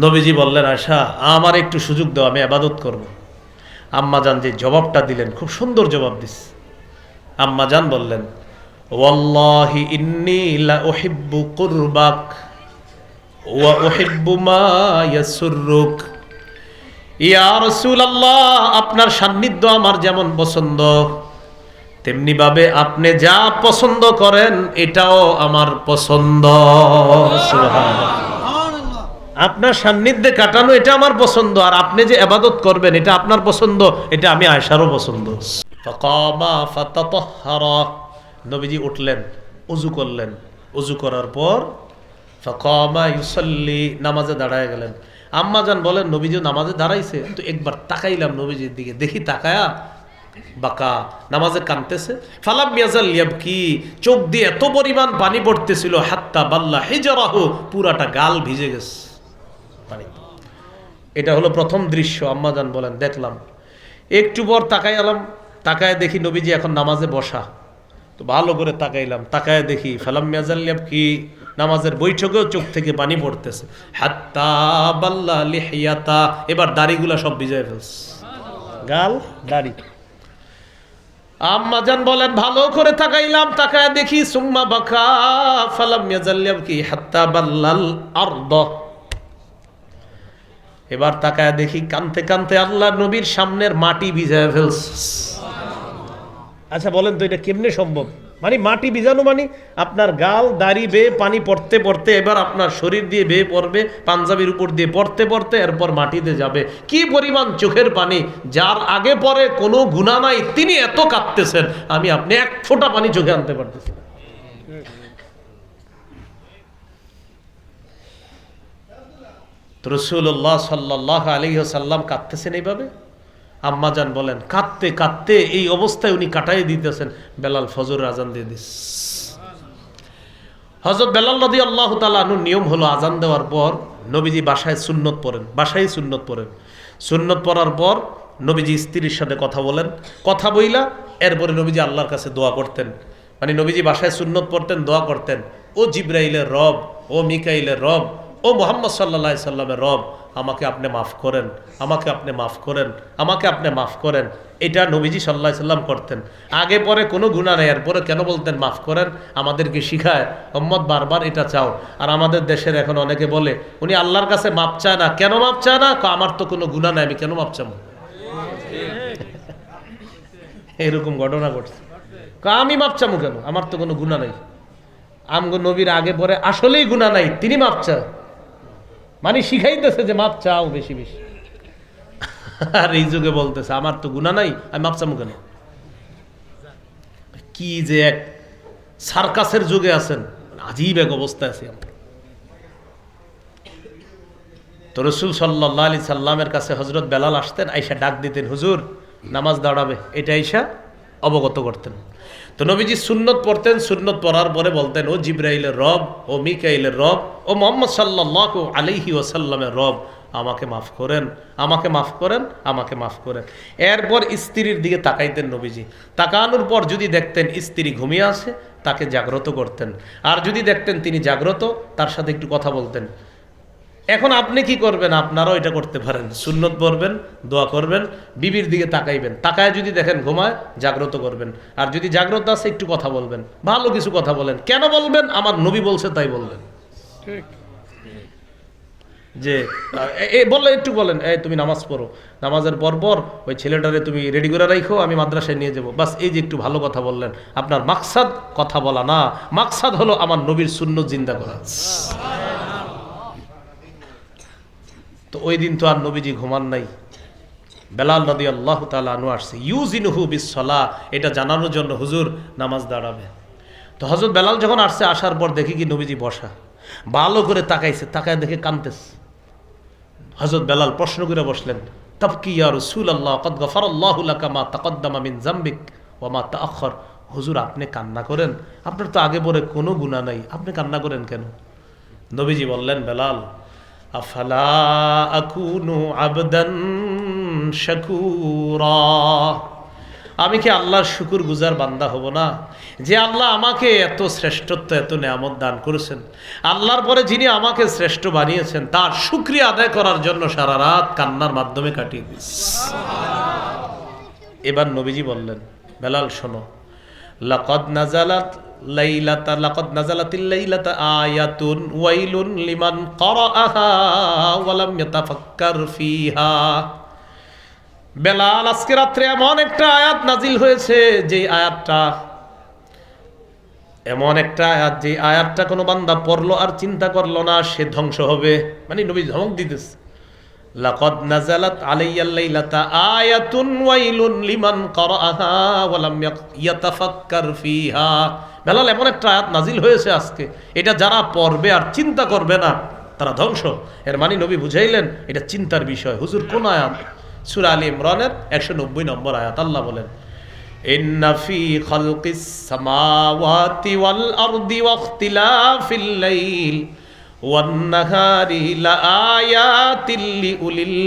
নবীজি বললেন, আয়সা আমার একটু সুযোগ দাও, আমি ইবাদত করব। আম্মা জান যে জবাবটা দিলেন, খুব সুন্দর জবাব দিস। আম্মা জান বললেন, ওয়াল্লাহি ইন্নী লা উহিব্বু কুরবাক ওয়া উহিব্বু মা ইয়াসুররুক। ইয়া রাসূলুল্লাহ, আপনার সান্নিধ্য আমার যেমন পছন্দ, তেমনি ভাবে আপনি যা পছন্দ করেন এটাও আমার পছন্দ। সুবহানাল্লাহ। আপনার সান্নিধ্যে কাটানো এটা আমার পছন্দ, আর আপনি যে ইবাদত করবেন এটা আপনার পছন্দ, এটা আমি আয়েশারও পছন্দ। ফাকামা ফাতাতাহহারা, নবীজি উঠলেন, ওযু করলেন, ওযু করার পর ফাকামা ইউসাল্লি, নামাজে দাঁড়ায় গেলেন। আম্মা জান বলেন, নবীজি নামাজে দাঁড়াইছে তো একবার তাকাইলাম নবীজির দিকে, দেখি তাকায়া বাকা নামাজে কাঁদতেছে। ফালাম ইয়াজাল ইয়াবকি, চোখ দিয়ে এত পরিমাণ পানি পড়তেছিল, হাত্তা বাল্লা হিজরাহু, পুরাটা গাল ভিজে গেছে পানি। এটা হলো প্রথম দৃশ্য। আম্মা জান বলেন, দেখলাম। একটু পর তাকাইলাম, তাকায় দেখি নবীজি এখন নামাজে বসা। তো ভালো করে তাকাইলাম, তাকায় দেখি ফালাম ইয়াজাল ইয়াবকি, নামাজের বৈঠকেও চোখ থেকে পানি পড়তেছে। হাত্তা বাল্লা লিহিয়াতা, এবার দাড়িগুলা সব ভিজে ফেলছে, গাল দাড়ি। আম্মা জান বলেন, ভালো করে তাকাইলাম, তাকায় দেখি সুম্মা বাকা ফালাম ইয়াজাল ইয়াবকি হাত্তা বাল্লাল আরদ। এবার তাকায় দেখি কানতে কানতে আল্লাহ নবীর সামনের মাটি ভিজায় ফেলছে। আচ্ছা বলেন তো এটা কেমনে সম্ভব? মানে মাটি ভিজানো মানে আপনার গাল দাড়ি বেয়ে পানি পড়তে পড়তে এবার আপনার শরীর দিয়ে বেয়ে পড়বে, পাঞ্জাবির উপর দিয়ে পড়তে পড়তে এরপর মাটিতে যাবে। কি পরিমাণ চোখের পানি! যার আগে পরে কোনো গুনাহ নাই তিনি এত কাঁদতেছেন, আপনি এক ফোঁটা পানি চোখে আনতে পারতেছেন। রাসূলুল্লাহ সাল্লাল্লাহু আলাইহি ওয়াসাল্লাম কাঁদতেছেন এইভাবে। আম্মা জান বলেন, কাঁদতে কাঁদতে এই অবস্থায় উনি কাটাই দিতেছেন। বেলাল ফজর আজান দিয়ে দিস। হযরত বেলাল রাদিয়াল্লাহু তাআলা আনহুর নিয়ম হলো আজান দেওয়ার পর নবীজি বাসায় সুন্নত পড়েন, বাসায় সুন্নত পড়েন। সুন্নত পড়ার পর নবীজি স্ত্রীর সাথে কথা বলেন, কথা বইলা এরপরে নবীজি আল্লাহর কাছে দোয়া করতেন। মানে নবীজি বাসায় সুন্নত পড়তেন, দোয়া করতেন, ও জিবরাইলের রব, ও মিকাইলের রব, ও মুহাম্মদ সাল্লাল্লাহু আলাইহি সাল্লামের রব, আমাকে আপনি মাফ করেন, আমাকে আপনি মাফ করেন, আমাকে আপনি মাফ করেন। এটা নবীজি সাল্লাল্লাহু আলাইহি সাল্লাম করতেন। আগে পরে কোনো গুনাহ নেই, এরপরে কেন বলতেন মাফ করেন? আমাদেরকে শিখায় উম্মত বারবার এটা চাও। আর আমাদের দেশের এখন অনেকে বলে উনি আল্লাহর কাছে মাপ চায় না। কেন মাপ চায় না? আমার তো কোনো গুনাহ নাই, আমি কেন মাপ চাবো? এরকম ঘটনা ঘটছে। আমি মাপ চাবো কেন? আমার তো কোনো গুনাহ নাই। আমগো নবীর আগে পরে আসলেই গুনাহ নাই, তিনি মাপ চায়, মানে শিখাইতেছে যে মাপ চাও বেশি বেশি। আর এই যুগে বলতেছে আমার তো গুনাহ নাই, আমি মাপ চাবো কেন? কি যে এক সার্কাসের যুগে আছেন, আজীব এক অবস্থায় আছি আমরা। তো রসুল সাল্লাল্লাহু আলাইহি সাল্লামের কাছে হযরত বেলাল আসতেন, আয়েশা ডাক দিতেন, হুজুর নামাজ দাঁড়াবে, এটা আয়েশা অবগত করতেন। তো নবীজি সুন্নত পড়তেন, সুন্নত পড়ার পরে বলতেন, ও জিবরাইলের রব, ও মিকাইলের রব, ও মুহাম্মদ সাল্লাল্লাহু আলাইহি ওয়াসাল্লামের রব, আমাকে মাফ করেন, আমাকে মাফ করেন, আমাকে মাফ করেন। এরপর স্ত্রীর দিকে তাকাইতেন নবীজি। তাকানোর পর যদি দেখতেন স্ত্রী ঘুমিয়ে আছে, তাকে জাগ্রত করতেন। আর যদি দেখতেন তিনি জাগ্রত, তার সাথে একটু কথা বলতেন। এখন আপনি কি করবেন? আপনারাও এটা করতে পারেন, সুন্নত পড়বেন, দোয়া করবেন, বিবির দিকে তাকাইবেন, তাকায় যদি দেখেন ঘুমায়, জাগ্রত করবেন। আর যদি জাগ্রত আছে একটু কথা বলবেন, ভালো কিছু কথা বলেন। কেন বলবেন? আমার নবী বলছে তাই বলবেন। ঠিক যে বললে একটু বলেন, এই তুমি নামাজ পড়ো, নামাজের পর ওই ছেলেটারে তুমি রেডি করে রাখো, আমি মাদ্রাসায় নিয়ে যাবো, বাস। এই যে একটু ভালো কথা বললেন, আপনার মাকসাদ কথা বলা না, মাকসাদ হলো আমার নবীর সুন্নত জিন্দা করা। তো ওই দিন তো আর নবীজি ঘুমান নাই। বেলাল রাদিয়াল্লাহু তাআলা আনহু আসছে ইউজিনুহু বিসসালাহ, এটা জানানোর জন্য, হুজুর নামাজ দাঁড়াবে। তো হযরত বেলাল যখন আসছে, আসার পর দেখি কি নবীজি বসা, ভালো করে তাকাইছে, তাকায় দেখে কাঁদতেছে। হযরত বেলাল প্রশ্ন করে বসলেন, তাবকি ইয়া রাসূলুল্লাহ, ক্বাদ গাফারাল্লাহু লাকা মা তাকদ্দামা মিন যামবিক ওয়া মা তাআখার। হুজুর আপনি কান্না করেন, আপনার তো আগে পরে কোনো গুনাহ নাই, আপনি কান্না করেন কেন? নবীজি বললেন, বেলাল, আফালা আকুনু আবদান শাকুরা, আমি কি আল্লাহর শুকুর গুজার বান্দা হব না? যে আল্লাহ আমাকে এত শ্রেষ্ঠত্ব, এত নেয়ামত দান করেছেন, আল্লাহর পরে যিনি আমাকে শ্রেষ্ঠ বানিয়েছেন, তার শুকরিয়া আদায় করার জন্য সারা রাত কান্নার মাধ্যমে কাটিয়ে দিস। এবার নবীজি বললেন, বেলাল শোনো, লাকাদ নাযালাতিল লাইলাতা আয়াতুন ওয়াইলুন লিমান ক্বারাআহা ওয়া লাম ইয়াতাফাক্কার ফিহা। বেলাল, আজকে রাত্রে এমন একটা আয়াত নাজিল হয়েছে, যে আয়াতটা এমন একটা আয়াত, যে আয়াতটা কোনো বান্দা পড়লো আর চিন্তা করলো না, সে ধ্বংস হবে। মানে নবী ধমক দিতেছে, লাকাদ নাযালাত আলাইয়াল লাইলাতা আয়াতুন ওয়াইলুন লিমান ক্বারাআহা ওয়া লাম ইয়াতাফাক্কার ফিহা। বেলাল, এমন একটা আয়াত নাজিল হয়েছে আজকে, এটা যারা পড়বে আর চিন্তা করবে না, তারা ধ্বংস। এর মানে নবী বুঝাইলেন এটা চিন্তার বিষয়। হুজুর কোন আয়াত? সূরা আলে ইমরানের 190 নম্বর আয়াত। আল্লাহ বলেন, ইন্না ফি খালকিস সামাওয়াতি ওয়াল আরদি ওয়া ইখতিলাফিল লাইল ওয়ান নাহারি লাআয়াতিল লিউলিল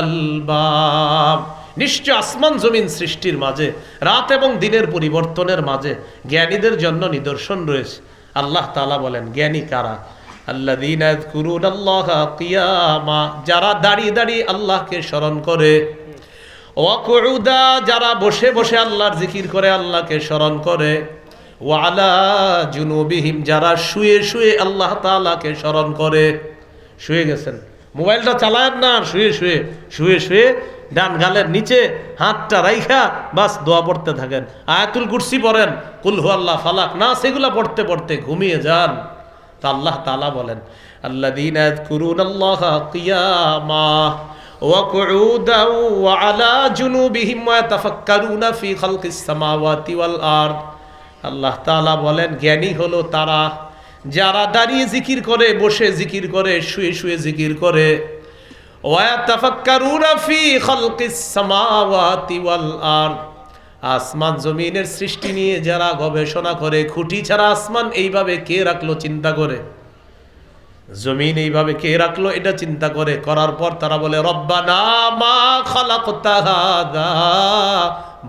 আলবাব। নিশ্চয় আসমান জমিন সৃষ্টির মাঝে, রাত এবং দিনের পরিবর্তনের মাঝে জ্ঞানীদের জন্য নিদর্শন রয়েছে। আল্লাহ তাআলা বলেন, জ্ঞানী কারা? আল্লাযীনা ইয়াযকুরুনাল্লাহা কিয়ামা, যারা দাঁড়িয়ে দাঁড়িয়ে আল্লাহকে স্মরণ করে, ওয়া কুউদা, যারা বসে বসে আল্লাহর জিকির করে, আল্লাহকে স্মরণ করে, ওয়া আলা জুনুবিহিম, যারা শুয়ে শুয়ে আল্লাহ তাআলাকে স্মরণ করে। শুয়ে গেছেন, মোবাইলটা চালায়েন না, শুয়ে শুয়ে শুয়ে শুয়ে ডান গালের নিচে হাতটা রাইখা বাস দোয়া পড়তে থাকেন, আয়াতুল কুরসি পড়েন, কুল হুয়াল্লাহ, ফালাক, না সেগুলা পড়তে পড়তে ঘুমিয়ে যান। তা আল্লাহ তাআলা বলেন, আল্লাযীনা ইয়াযকুরুনাল্লাহা কিয়ামা ওয়া কুউদান ওয়া আলা জুনুবিহিম ওয়া ইয়াতাফাক্কারুনা ফি খালকিস সামাওয়াতি ওয়াল আরদ। আল্লাহ তাআলা বলেন, জ্ঞানী হলো তারা যারা দাঁড়িয়ে জিকির করে, বসে জিকির করে, শুয়ে শুয়ে জিকির করে। ওয়া ইয়াতাফাক্কারুনা ফি খালকিস সামাওয়াতি ওয়াল আরদ, আসমান জমিনের সৃষ্টি নিয়ে যারা গবেষণা করে, খুঁটি ছাড়া আসমান এইভাবে কে রাখলো চিন্তা করে, জমিন এইভাবে কে রাখলো এটা চিন্তা করে, করার পর তারা বলে, রব্বানা মা খালাকতা হাযা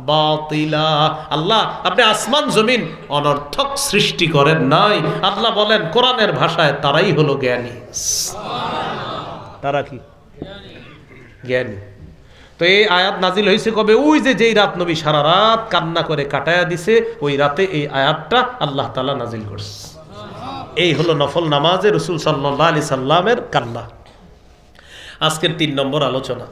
বাতিলা। আল্লাহ, আপনি আসমান জমিন অনর্থক সৃষ্টি করেন নাই। আল্লাহ বলেন কোরআনের ভাষায়, তারাই হলো জ্ঞানী। তারা কি জ্ঞানী? তো এই আয়াত নাজিল হয়েছে কবে? ওই যে যেই রাত নবী সারা রাত কান্না করে কাটায়া দিছে, ওই রাতে এই আয়াতটা আল্লাহ তাআলা নাজিল করছে। এই হলো নফল নামাজে রাসূল সাল্লাল্লাহু আলাইহি সাল্লামের কান্না। আজকের 3 নম্বর আলোচনা,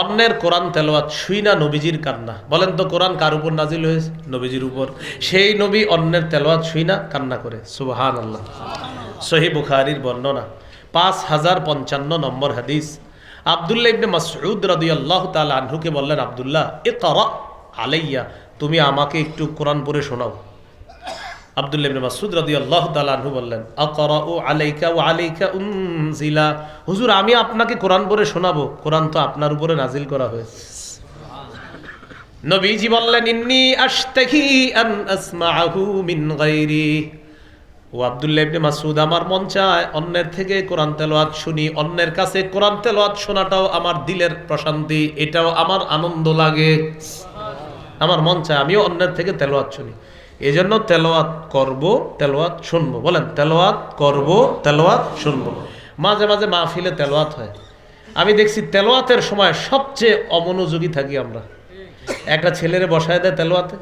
অন্যের কোরআন তেলাওয়াত শুই না নবীজির কান্না। বলেন তো কোরআন কার উপর নাজিল হয়েছে? নবীজির উপর। সেই নবী অন্যের তেলাওয়াত শুই না কান্না করে, সুবহানাল্লাহ। সহিহ বুখারীর বর্ণনা 5055 নম্বর হাদিস। আব্দুল্লাহ ইবনে মাসউদ রাদিয়াল্লাহু তাআলা আনহুকে বললেন, আব্দুল্লাহ ইকরা আলাইয়া, তুমি আমাকে একটু কোরআন পড়ে শোনাও। আব্দুল্লাহ ইবনে মাসউদ রাদিয়াল্লাহু তাআলা আনহু বললেন, আকরাউ আলাইকা ওয়া আলাইকা উনজিলা, হুজুর আমি আপনাকে কোরআন পড়ে শোনাবো, কোরআন তো আপনার উপরে নাজিল করা হয়েছে। নবীজি বললেন, ইন্নী আশতাহি আন আসমাআহু মিন গায়রি, ও আব্দুল্লাহ ইবনে মাসউদ আমার মন চায় অন্যের থেকে কোরআন তেলাওয়াত শুনি, অন্যের কাছে কোরআন তেলাওয়াত শোনাটাও আমার দিলের প্রশান্তি, এটাও আমার আনন্দ লাগে, আমার মন চায় আমিও অন্যের থেকে তেলাওয়াত শুনি। এই জন্য তেলাওয়াত করব, তেলাওয়াত শুনবো। বলেন, তেলাওয়াত করব, তেলাওয়াত শুনবো। মাঝে মাঝে মাহফিলে তেলাওয়াত হয়, আমি দেখছি তেলাওয়াতের সময় সবচেয়ে অমনোযোগী থাকি আমরা। একটা ছেলেরে বসায় দেয় তেলাওয়াতে,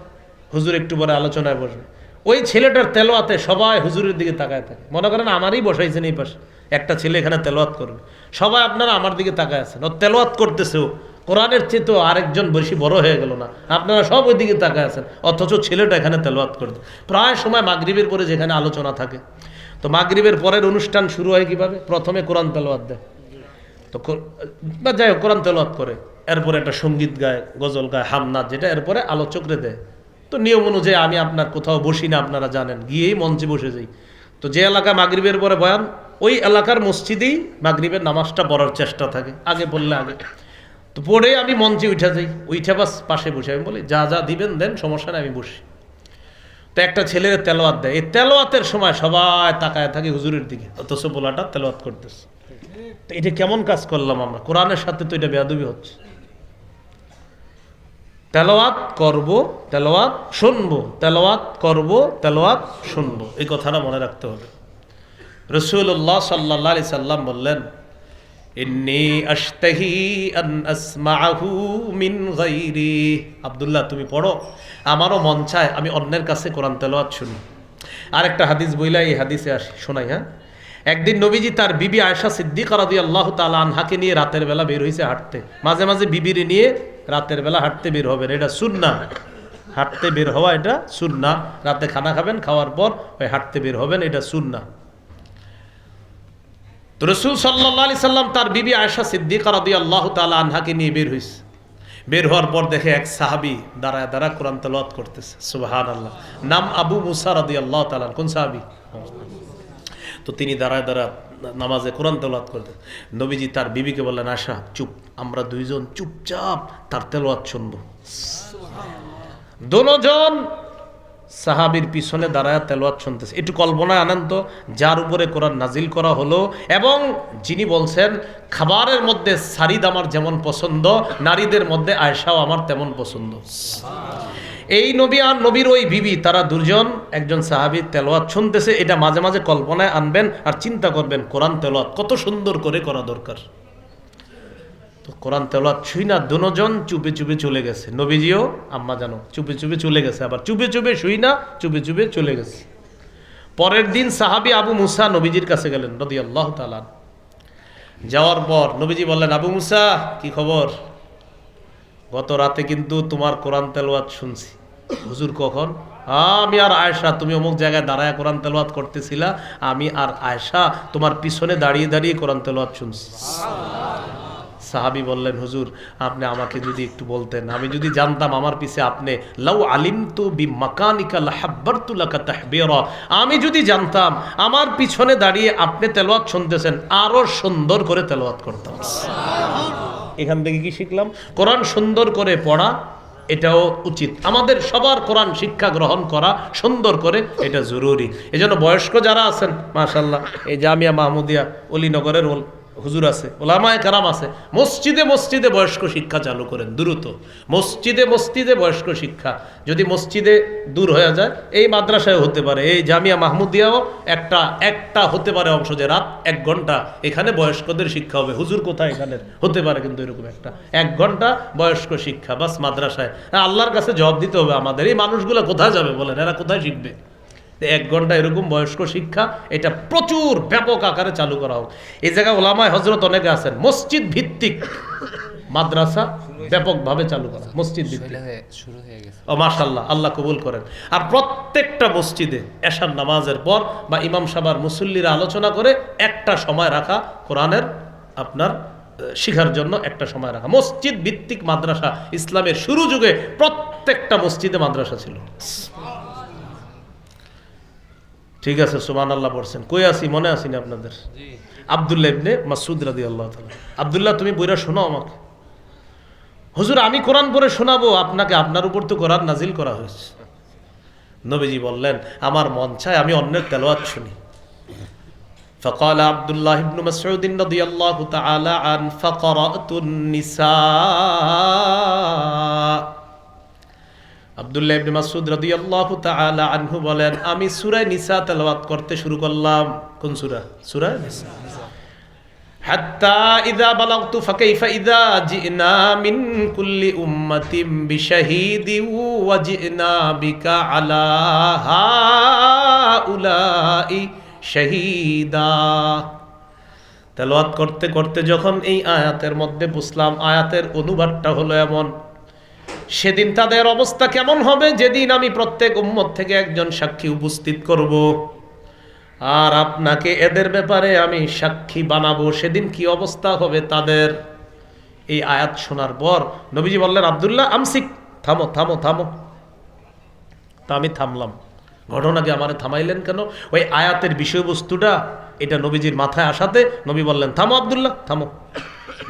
হুজুর একটু পরে আলোচনায় বসবে, ওই ছেলেটার তেলাওয়াতে সবাই হুজুরের দিকে তাকায় থাকে। মনে করেন আমারই বসাইছেন এই পাশে, একটা ছেলে এখানে তেলাওয়াত করবে, সবাই আপনারা আমার দিকে তাকায় আছেন, ও তেলাওয়াত করতেছে, ও কোরআনের চেয়ে তো আরেকজন বেশি বড় হয়ে গেল না, আপনারা সব ওই দিকে তাকায় আছেন, অথচ ছেলেটা এখানে তেলাওয়াত করতে। প্রায় সময় মাগরিবের পরে যেখানে আলোচনা থাকে, তো মাগরিবের পরের অনুষ্ঠান শুরু হয় কিভাবে, প্রথমে কোরআন তেলাওয়াত দেয়, তো যাই হোক কোরআন তেলাওয়াত করে, এরপরে একটা সঙ্গীত গায়, গজল গায়, হামনাথ যেটা, এরপরে আলোচকরে দেয়। তো নিয়ম অনুযায়ী আমি আপনার কোথাও বসি না, আপনারা জানেন, গিয়েই মঞ্চে বসে যাই। তো যে এলাকায় মাগরিবের পরে বয়ান, ওই এলাকার মসজিদেই মাগরিবের নামাজটা পড়ার চেষ্টা থাকে, আগে বললে আগে। তো পড়ে আমি মঞ্চে উঠে যাই, উঠে বাস পাশে বসে আমি বলি, যা যা দিবেন দেন, সমস্যা নেই, আমি বসি। তো একটা ছেলের তেলাওয়াত দেয়, এই তেলাওয়াতের সময় সবাই তাকায় থাকে হুজুরের দিকে, অথচ পোলাটা তেলাওয়াত করতেছে। তো এটা কেমন কাজ করলাম আমরা, কোরআনের সাথে তো এটা বেয়াদবি হচ্ছে। তেলাওয়াত করব, তেলাওয়াত শুনবো, তেলাওয়াত করব, তেলাওয়াত শুনবো, এই কথাটা মনে রাখতে হবে। রাসূলুল্লাহ সাল্লাল্লাহু আলাইহি সাল্লাম বললেন, ইন্নী আশতাহি আন আসমাআহু মিন গায়রি, আব্দুল্লাহ তুমি পড়ো, আমারও মন চায় আমি অন্যের কাছে কোরআন তেলাওয়াত শুনি। আরেকটা হাদিস বইলা এই হাদিসে আসি, শোনাই। হ্যাঁ, একদিন নবীজি তার বিবি আয়েশা সিদ্দিকা রাদিয়াল্লাহু তাআলা আনহাকে নিয়ে রাতের বেলা বের হয়েছে হাঁটতে। মাঝে মাঝে বিবিরে নিয়ে রাতের বেলা হাঁটতে বের হবেন, এটা সুন্নাহ। হাঁটতে বের হওয়া এটা সুন্নাহ। রাতে খানা খাবেন, খাওয়ার পর ওই হাঁটতে বের হবেন, এটা সুন্নাহ। তো রাসূল সাল্লাল্লাহু আলাইহি সাল্লাম তার বিবি আয়েশা সিদ্দিকা রাদিয়াল্লাহু তাআলা আনহাকে নিয়ে বের হয়েছে। বের হওয়ার পর দেখে এক সাহাবী দাঁড়ায় দাঁড়া কোরআন তেলাওয়াত করতেছে, সুবহানাল্লাহ। নাম আবু মুসা রাদিয়াল্লাহু তাআলা। কোন সাহাবী? তো তিনি দাঁড়ায় দাঁড়া নামাজে কোরআন তেলাওয়াত করতেন। নবীজি তার বিবিকে বললেন, আশা চুপ, আমরা দুইজন চুপচাপ তার তেলাওয়াত শুনবো। দুজন সাহাবীর পিছনে দাঁড়ায় তেলাওয়াত শুনতেছে। একটু কল্পনায় আনেন তো, যার উপরে কোরআন নাজিল করা হলো, এবং যিনি বলছেন খাবারের মধ্যে সারিদ আমার যেমন পছন্দ, নারীদের মধ্যে আয়েশাও আমার তেমন পছন্দ। এই নবী আর নবীর ওই বিবি, তারা দুজন একজন সাহাবীর তেলাওয়াত শুনতেছে। এটা মাঝে মাঝে কল্পনায় আনবেন আর চিন্তা করবেন কোরআন তেলাওয়াত কত সুন্দর করে করা দরকার। তো কোরআন তেলাওয়াত শুই না, দুজন চুপে চুপে চলে গেছে। নবীজিও আম্মা জানো চুপে চুপে চলে গেছে, আবার চুপে চুপে শুই না, চুপে চুপে চলে গেছে। পরের দিন সাহাবী আবু মুসা নবীজির কাছে গেলেন রাদিয়াল্লাহু তাআলা। যাওয়ার পর নবীজি বললেন, আবু মুসা কি খবর? গত রাতে কিন্তু তোমার কোরআন তেলাওয়াত শুনছি। হুজুর কখন? আমি আর আয়েশা, তুমি অমুক জায়গায় দাঁড়ায় কোরআন তেলাওয়াত করতেছিলা, আমি আর আয়েশা তোমার পিছনে দাঁড়িয়ে দাঁড়িয়ে কোরআন তেলাওয়াত শুনছি। সাহাবী বললেন, হুজুর আপনি আমাকে যদি একটু বলতেন, আমি যদি জানতাম আমার পিছে আপনি, লাউ আলিমতু বিমাকানিকা লাহাব্বারতু লাকা তাহবীরা, আমি যদি জানতাম আমার পিছনে দাঁড়িয়ে আপনি তেলাওয়াত শুনতেছেন, আরো সুন্দর করে তেলাওয়াত করতাম। এখান থেকে কি শিখলাম? কোরআন সুন্দর করে পড়া এটাও উচিত, আমাদের সবার কোরআন শিক্ষা গ্রহণ করা সুন্দর করে, এটা জরুরি। এজন্য বয়স্ক যারা আছেন মাশাআল্লাহ, এই জামিয়া মাহমুদিয়া অলিনগরের হুজুর আছে, ওলামায়ে কেরাম আছে, মসজিদে মসজিদে বয়স্ক শিক্ষা চালু করেন দ্রুত। মসজিদে মসজিদে বয়স্ক শিক্ষা, যদি মসজিদে দূর হয়ে যায়, এই মাদ্রাসায় হতে পারে, এই জামিয়া মাহমুদিয়াও একটা হতে পারে অংশ, যে রাত 1 ঘন্টা এখানে বয়স্কদের শিক্ষা হবে। হুজুর কোথায় এখানের হতে পারে, কিন্তু এরকম 1 ঘন্টা বয়স্ক শিক্ষা বাস মাদ্রাসায়। আল্লাহর কাছে জবাব দিতে হবে আমাদের, এই মানুষগুলো কোথায় যাবে বলেন, এরা কোথায় শিখবে? 1 ঘন্টা এরকম বয়স্ক শিক্ষা, এটা প্রচুর ব্যাপক আকারে চালু করা হোক। এই জায়গায় ওলামায়ে হযরত অনেকে আছেন, মসজিদ ভিত্তিক মাদ্রাসা ব্যাপকভাবে চালু করা, মসজিদ ভিত্তিক শুরু হয়ে গেছে। ও মাশাআল্লাহ, আল্লাহ কবুল করেন। আর প্রত্যেকটা মসজিদে এশার নামাজের পর বা ইমাম সাহেব মুসল্লিরা আলোচনা করে একটা সময় রাখা, কোরআনের আপনার শিখার জন্য একটা সময় রাখা। মসজিদ ভিত্তিক মাদ্রাসা ইসলামের শুরু যুগে প্রত্যেকটা মসজিদে মাদ্রাসা ছিল। ঠিক আছে, সুবহানাল্লাহ পড়ছেন। কই আছি মনে আসিনি আপনাদের? আব্দুল্লাহ ইবনে মাসউদ রাদিয়াল্লাহু তাআলা। আব্দুল্লাহ তুমি বইরা শোনাও আমাকে। হুজুর আমি কোরআন পড়ে শোনাবো আপনাকে, আপনার উপর তো কোরআন নাজিল করা হয়েছে। নবীজি বললেন আমার মন চায় আমি অন্যের তেলাওয়াত শুনি। فقال عبد الله بن مسعود رضي الله تعالى عنه فقرأت النساء। আব্দুল্লাহ ইবনে মাসউদ রাদিয়াল্লাহু তাআলা আনহু বলেন আমি সূরা নিসা তেলাওয়াত করতে শুরু করলাম। কোন সূরা? সূরা নিসা। হাত্তা ইযা বালাগতু ফাকাইফা ইযা জিনা মিন কুল্লি উম্মাতিন বিশাহিদিন ওয়া জিনা বিকা আলা হাউলাই শাহীদা। তেলাওয়াত করতে করতে যখন এই আয়াতের মধ্যে বুঝলাম, আয়াতের অনুবাদটা হলো এমন, সেদিন তাদের অবস্থা কেমন হবে যেদিন আমি প্রত্যেক উম্মত থেকে একজন সাক্ষী উপস্থিত করব আর আপনাকে এদের ব্যাপারে আমি সাক্ষী বানাবো, সেদিন কি অবস্থা হবে তাদের। এই আয়াত শোনার পর নবীজি বললেন আব্দুল্লাহ আমসিক, থামো থামো থামো। তা আমি থামলাম। ঘটনাকে আমার থামাইলেন কেন? ওই আয়াতের বিষয়বস্তুটা এটা নবীজির মাথায় আসাতে নবী বললেন থামো আব্দুল্লাহ থামো।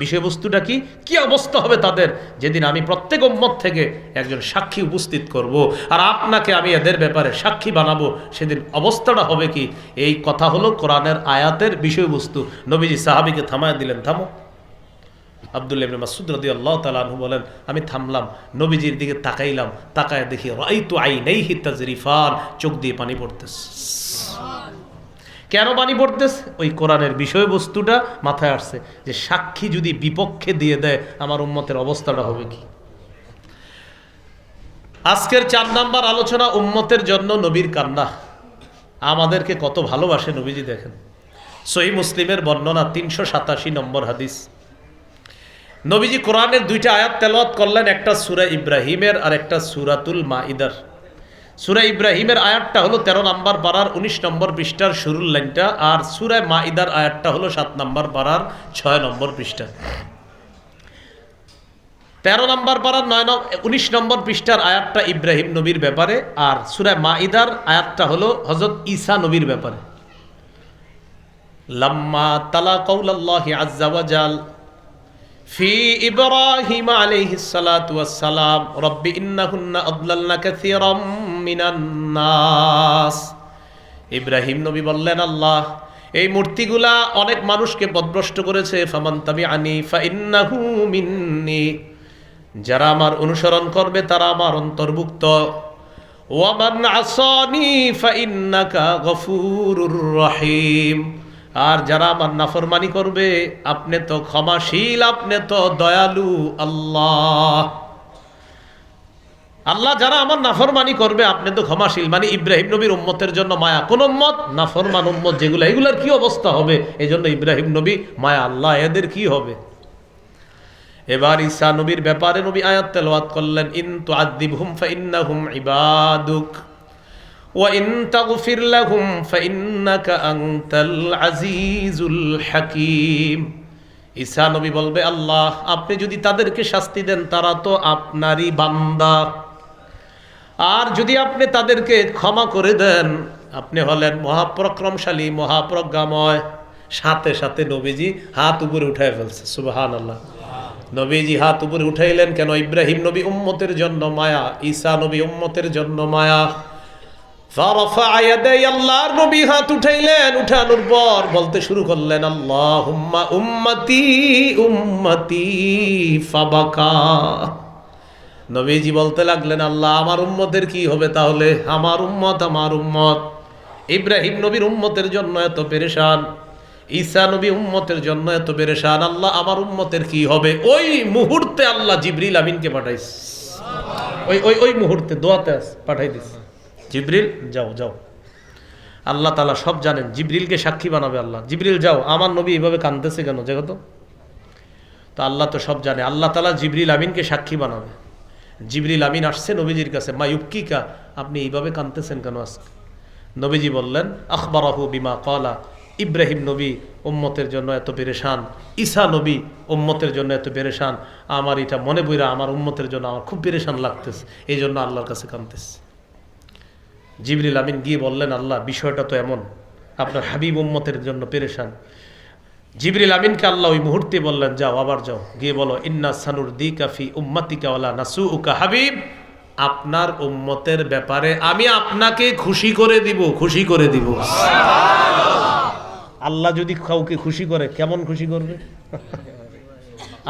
বিষয়বস্তুটা কি? কি অবস্থা হবে তাদের যেদিন আমি প্রত্যেক উম্মত থেকে একজন সাক্ষী উপস্থিত করব আর আপনাকে আমি এদের ব্যাপারে সাক্ষী বানাবো, সেদিন অবস্থাটা হবে কি? এই কথা হলো কোরআনের আয়াতের বিষয়বস্তু। নবীজি সাহাবীকে থামায় দিলেন থামো। আব্দুল্লাহ ইবনে মাসউদ রাদিয়াল্লাহু তাআলা আনহু বলেন আমি থামলাম, নবীজির দিকে তাকাইলাম, তাকায় দেখি রাআইতু আইনাইহি তাজরিফান, চোখ দিয়ে পানি পড়তেছে। কেন পানি পড়তেছে? ওই কোরআনের বিষয়বস্তুটা মাথায় আসছে যে সাক্ষী যদি বিপক্ষে দিয়ে দেয় আমার উম্মতের অবস্থাটা হবে কি। আজকের 4 নাম্বার আলোচনা উম্মতের জন্য নবীর কান্না। আমাদেরকে কত ভালোবাসে নবীজি দেখেন। সহিহ মুসলিমের বর্ণনা 387 নম্বর হাদিস। নবীজি কোরআনের 2টা আয়াত তেলাওয়াত করলেন, একটা সূরা ইব্রাহিমের আর একটা সূরাতুল মাইদার। সূরা ইব্রাহিমের আয়াতটা হলো 13 নম্বর পারার 19 নম্বর পৃষ্ঠার শুরুর লাইনটা, আর সূরা মাইদার আয়াতটা হলো 7 নম্বর পারার 6 নম্বর পৃষ্ঠা। 13 নম্বর পারার 19 নম্বর পৃষ্ঠার আয়াতটা ইব্রাহিম নবীর ব্যাপারে, আর সূরা মাইদার আয়াতটা হলো হযরত ঈসা নবীর ব্যাপারে। লাম্মা তালা কাউলাল্লাহি আযজা ওয়া জাল ফি ইব্রাহিম আলাইহিস সালাতু ওয়াস সালাম রব্বি ইন্নাহুন্না আদলালনা কাসীরাম মিনান নাস। ইব্রাহিম নবী বললেন আল্লাহ এই মূর্তিগুলা অনেক মানুষকে পথভ্রষ্ট করেছে। ফামান তাবিআনি ফাইন্নাহু মিন্নি, যারা আমার অনুসরণ করবে তারা আমার অন্তর্ভুক্ত। ওয়া মান আসানি ফাইন্নাকা গফুরুর রহিম, আর যারা আমার নাফরমানি করবে আপনি তো ক্ষমাশীল, আপনি তো দয়ালু আল্লাহ। আল্লাহ যারা আমার নাফরমানি করবে আপনি তো ক্ষমাশীল, মানে ইব্রাহিম নবীর উম্মতের জন্য মায়া। কোন উম্মত? নাফরমান উম্মত যেগুলো, এগুলার কি অবস্থা হবে? এই জন্য ইব্রাহিম নবী মায়া, আল্লাহ এদের কি হবে। এবার ঈসা নবীর ব্যাপারে নবী আয়াত তেলাওয়াত করলেন, ইন তুআযিবহুম ফাইন্নাহুম ইবাদুক ওয়া ইন তাগফির লাহুম ফাইন্নাকা আনতাল আজিজুল হাকীম। ঈসা নবী বলবে আল্লাহ আপনি যদি তাদেরকে শাস্তি দেন তারা তো আপনারই বান্দা, আর যদি আপনি তাদেরকে ক্ষমা করে দেন আপনি হলেন মহাপরাক্রমশালী মহাপ্রজ্ঞাময়। সাথে সাথে নবীজি হাত উপরে উঠায় ফেলছে, সুবহানাল্লাহ। নবীজি হাত উপরে উঠাইলেন কেন? ইব্রাহিম নবী উম্মতের জন্য মায়া, ঈসা নবী উম্মতের জন্য মায়া। আল্লাহর নবী হাত উঠাইলেন, উঠানোর পর বলতে শুরু করলেন আল্লাহুম্মা উম্মতি উম্মতি ফাবাকা। নবীজি বলতে লাগলেন আল্লাহ আমার উম্মতের কি হবে তাহলে? আমার উম্মত আমার উম্মত। ইব্রাহিম নবীর উম্মতের জন্য এত পেরেশান, ঈসা নবী উম্মতের জন্য এত পেরেশান, আল্লাহ আমার উম্মতের কি হবে? ওই মুহূর্তে আল্লাহ জিবরিল আমিনকে পাঠাইছে। ওই মুহূর্তে দোয়াতে পাঠাই দিছে, জিবরিল যাও যাও। আল্লাহ তাআলা সব জানেন, জিবরিলকে সাক্ষী বানাবে আল্লাহ। জিবরিল যাও, আমার নবী এইভাবে কাঁদতেছে কেন দেখো তো আল্লাহ তো সব জানে। আল্লাহ তাআলা জিবরিল আমিনকে সাক্ষী বানাবে। জিবরিল আমিন আসছে নবীজির কাছে, মা ইউবকিকা, আপনি এইভাবে কাঁদতেছেন কেন আজকে? নবীজি বললেন আখবারাহু বিমা ক্বালা, ইব্রাহিম নবী উম্মতের জন্য এত পেরেশান, ঈসা নবী উম্মতের জন্য এত পেরেশান, আমার এটা মনে বইরা আমার উম্মতের জন্য আমার খুব পেরেশান লাগতেছে, এই জন্য আল্লাহর কাছে কাঁদতেছে। জিবরিল আমিন গিয়ে বললেন, আল্লাহ বিষয়টা তো এমন, আপনার হাবিব উম্মতের জন্য পেরেশান। জিবরিল আমিনকে আল্লাহ ওই মুহূর্তে বললেন, যাও, আবার যাও, গিয়ে বলো, ইন্না সানুরদিকা ফি উম্মাতিকা ওয়ালা নাসুউকা হাবিব, আপনার উম্মতের ব্যাপারে আমি আপনাকে খুশি করে দিব, খুশি করে দিব। আল্লাহ যদি কাউকে খুশি করে, কেমন খুশি করবে?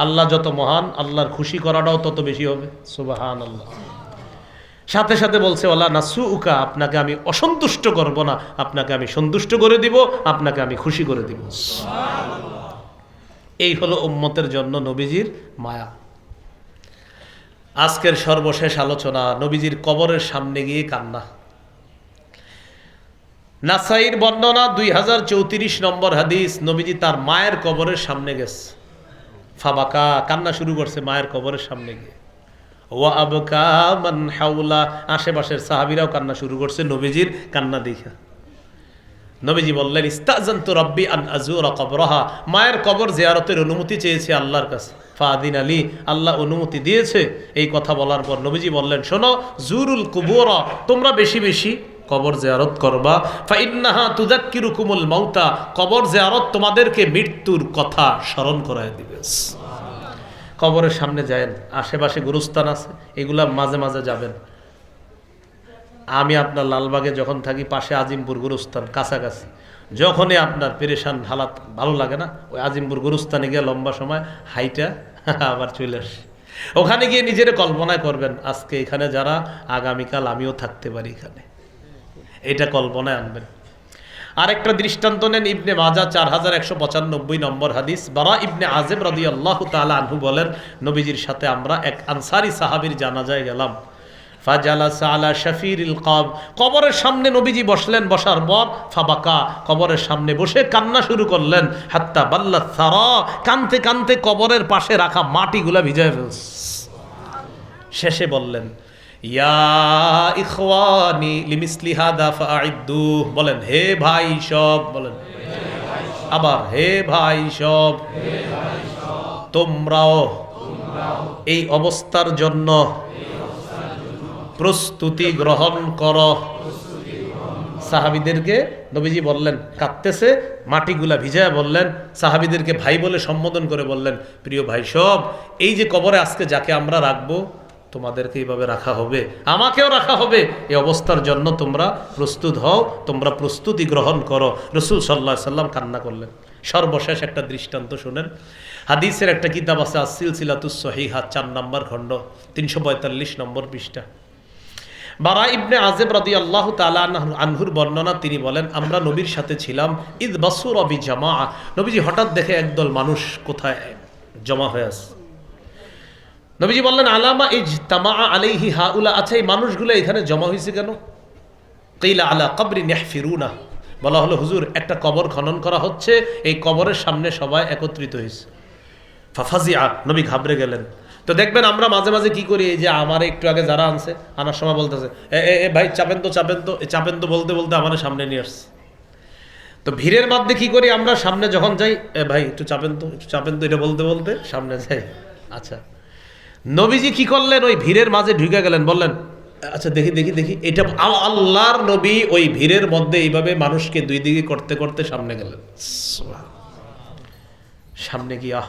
আল্লাহ যত মহান, আল্লাহর খুশি করাটাও তত বেশি হবে। সুবহানাল্লাহ। সাথে সাথে বলছে, ওয়ালা নাসুউকা, আপনাকে আমি অসন্তুষ্ট করব না, আপনাকে আমি সন্তুষ্ট করে দিব, আপনাকে আমি খুশি করে দিব। এই হলো উম্মতের জন্য নবীজির মায়া। আজকের সর্বশেষ আলোচনা, নবীজির কবরের সামনে গিয়ে কান্না। নাসাইর বর্ণনা 2034 নম্বর হাদিস, নবীজি তার মায়ের কবরের সামনে গেছে, ফাবাকা, কান্না শুরু করছে মায়ের কবরের সামনে গিয়ে। ওয়া আবকা মান হাওলা, আশেপাশের সাহাবীরাও কান্না শুরু করছে নবীজির কান্না দেখা। নবীজি বললেন, ইস্তাযানতু রাব্বি আন আযুরা কবরহা, মায়ের কবর জিয়ারতের অনুমতি চেয়েছে আল্লাহর কাছে। ফাদিন আলী, আল্লাহ অনুমতি দিয়েছে। এই কথা বলার পর নবীজি বললেন, শোনো, জুরুল কুবুরা, তোমরা বেশি বেশি কবর জিয়ারত করবা। ফা ইন্নাহা তুযাক্কিরুকুমুল মাউতা, কবর জিয়ারত তোমাদেরকে মৃত্যুর কথা স্মরণ করায় দিবে। কবরের সামনে যায়েন, আশেপাশে গুরুস্থান আছে, এগুলা মাঝে মাঝে যাবেন। আমি আপনার লালবাগে যখন থাকি, পাশে আজিমপুর গুরুস্থান কাছাকাছি, যখনই আপনার পেরেশান হালাত ভালো লাগে না, ওই আজিমপুর গুরুস্থানে গিয়ে লম্বা সময় হাইটা আবার চলে আসি। ওখানে গিয়ে নিজের কল্পনায় করবেন, আজকে এখানে যারা, আগামীকাল আমিও থাকতে পারি এখানে, এটা কল্পনায় আনবেন। আরেকটা দৃষ্টান্ত নেন, ইবনে মাজাহ 4195 নম্বর হাদিস, বারা ইবনে আযিব রাদিয়াল্লাহু তাআলা আনহু বলেন, নবীজির সাথে আমরা এক আনসারী সাহাবীর জানাজায় গেলাম। ফাজালাসা আলা শাফিরিল কবর, কবরের সামনে নবীজি বসলেন, বসার পর ফাবাকা, কবরের সামনে বসে কান্না শুরু করলেন। হাত্তা বাল্লাত সারা, কানতে কানতে কবরের পাশে রাখা মাটিগুলা ভিজায় ফেলছে। শেষে বললেন, ইয়া ইখওয়ানি লিমিসলি হাদা ফাআইদ্দু, বলেন হে ভাই সব, বলেন আবার হে ভাই সব, তোমরাও এই অবস্থার জন্য প্রস্তুতি গ্রহণ করো। সাহাবীদেরকে নবীজি বললেন, কাঁদতেছে, মাটিগুলা ভিজায় বললেন, সাহাবীদেরকে ভাই বলে সম্বোধন করে বললেন, প্রিয় ভাই সব, এই যে কবরে আজকে যাকে আমরা রাখবো, তোমাদেরকে এইভাবে রাখা হবে, আমাকেও রাখা হবে, এই অবস্থার জন্য তোমরা প্রস্তুত হও, তোমরা প্রস্তুতি গ্রহণ করো। রাসূল সাল্লাল্লাহু আলাইহি সাল্লাম কান্না করলেন। সর্বশেষ একটা দৃষ্টান্ত শুনেন, হাদিসের একটা কিতাব আছে, আস-সিলসিলাতুস সহিহা, 4 নম্বর খণ্ড, 345 নম্বর পৃষ্ঠা। বারা ইবনে আযিব রাদিয়াল্লাহু তাআলা আনহুর বর্ণনা, তিনি বলেন, আমরা নবীর সাথে ছিলাম, ইদ বাসুরা বিজামাআ, নবীজি হঠাৎ দেখে একদল মানুষ কোথায় জমা হয়ে আছে। নবীজি বললেন, আলামা ইজতামা আলাইহি হাউলা, আচ্ছা এই মানুষগুলো এখানে জমা হয়েছে কেন? কিলা আলা কবরিন ইয়াহফিরুনা, বলা হলো, হুজুর একটা কবর খনন করা হচ্ছে, এই কবরের সামনে সবাই একত্রিত হয়েছে। ফাফাজিআ, নবী ঘাবড়ে গেলেন। তো দেখবেন আমরা মাঝে মাঝে কি করি, এই যে আমার একটু আগে যারা আনছে, আনার সময় বলতেছে, এ ভাই চাপেন তো, চাপেন তো, চাপেন তো বলতে বলতে আমাদের সামনে নিয়ে আসছে। তো ভিড়ের মধ্যে কি করি আমরা, সামনে যখন যাই, ভাই একটু চাপেন তো, একটু চাপেন তো, এটা বলতে বলতে সামনে যাই। আচ্ছা, নবীজি কি করলেন, ওই ভিড়ের মাঝে ঢুকে গেলেন, বললেন, আচ্ছা দেখি দেখি দেখি, এটা আল্লাহর নবী ওই ভিড়ের মধ্যে এইভাবে মানুষকে দুই দিকে করতে করতে সামনে গেলেন। সামনে গিয়া